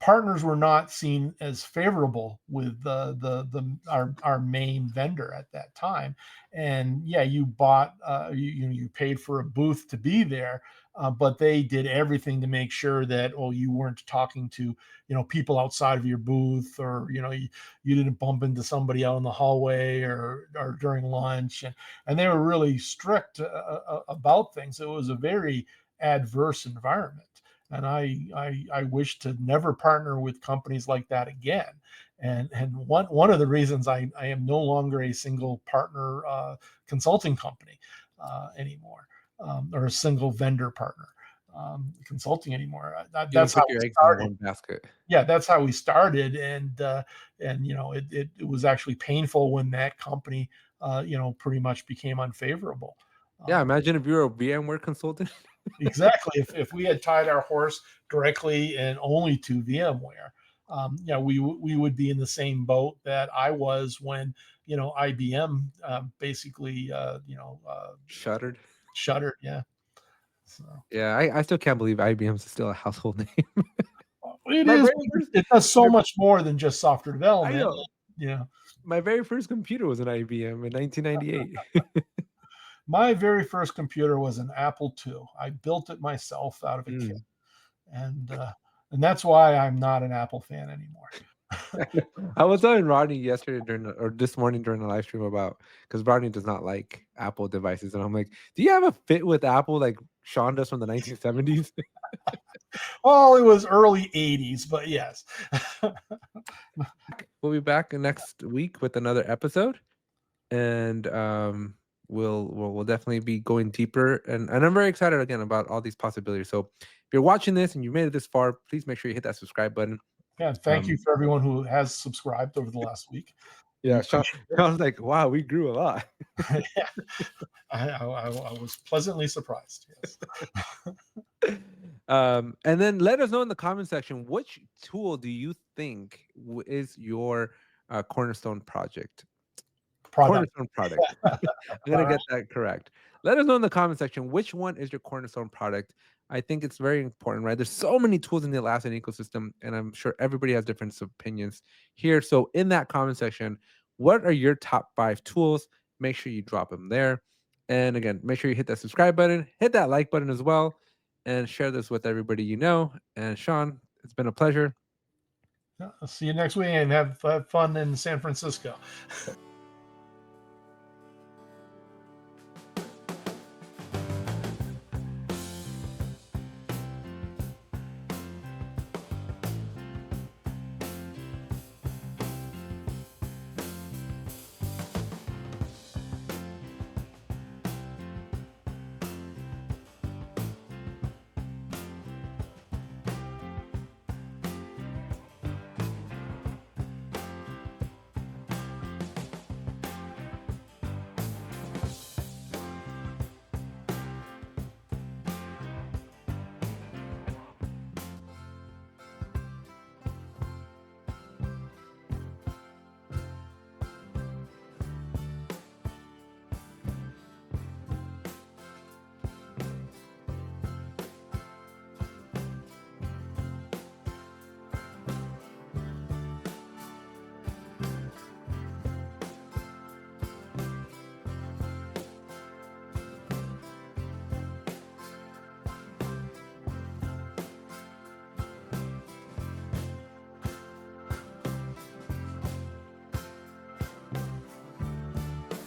partners were not seen as favorable with our main vendor at that time. And yeah, you bought you paid for a booth to be there, but they did everything to make sure that you weren't talking to people outside of your booth, or you didn't bump into somebody out in the hallway or during lunch, and they were really strict about things. It was a very adverse environment, and I wish to never partner with companies like that again. And one of the reasons I am no longer a single partner consulting company anymore, or a single vendor partner consulting anymore. You don't That's how put we your eggs in started. one basket. Yeah, that's how we started, and it was actually painful when that company pretty much became unfavorable. Yeah, Um, imagine if you were a VMware consultant. Exactly. If we had tied our horse directly and only to VMware, we would be in the same boat that I was when IBM basically Shuttered. shuttered. Yeah. So Yeah, I still can't believe IBM's still a household name. it My is. very first, It does so my, much more than just software I development. know. Yeah. My very first computer was an IBM in 1998. My very first computer was an Apple II. I built it myself out of a kit, Mm. and uh, and that's why I'm not an Apple fan anymore. I was telling Rodney yesterday or this morning during the live stream about, because Rodney does not like Apple devices, and I'm like, "Do you have a fit with Apple like Sean does from the 1970s?" Well, it was early '80s, but yes. We'll be back next week with another episode, and we'll definitely be going deeper, and I'm very excited again about all these possibilities. So if you're watching this and you made it this far, please make sure you hit that subscribe button. Yeah, thank you for everyone who has subscribed over the last week. We Yeah, Sean, appreciate it. Sean's like, wow, we grew a lot. Yeah, I was pleasantly surprised. Yes. And then let us know in the comment section, which tool do you think is your cornerstone project? Product. Cornerstone product. I'm gonna get that correct. Let us know in the comment section which one is your cornerstone product. I think it's very important, right? There's so many tools in the Atlassian ecosystem, and I'm sure everybody has different opinions here. So in that comment section, what are your top 5 tools? Make sure you drop them there. And again, make sure you hit that subscribe button, hit that like button as well, and share this with everybody you know. And Sean, it's been a pleasure. I'll see you next week, and have fun in San Francisco.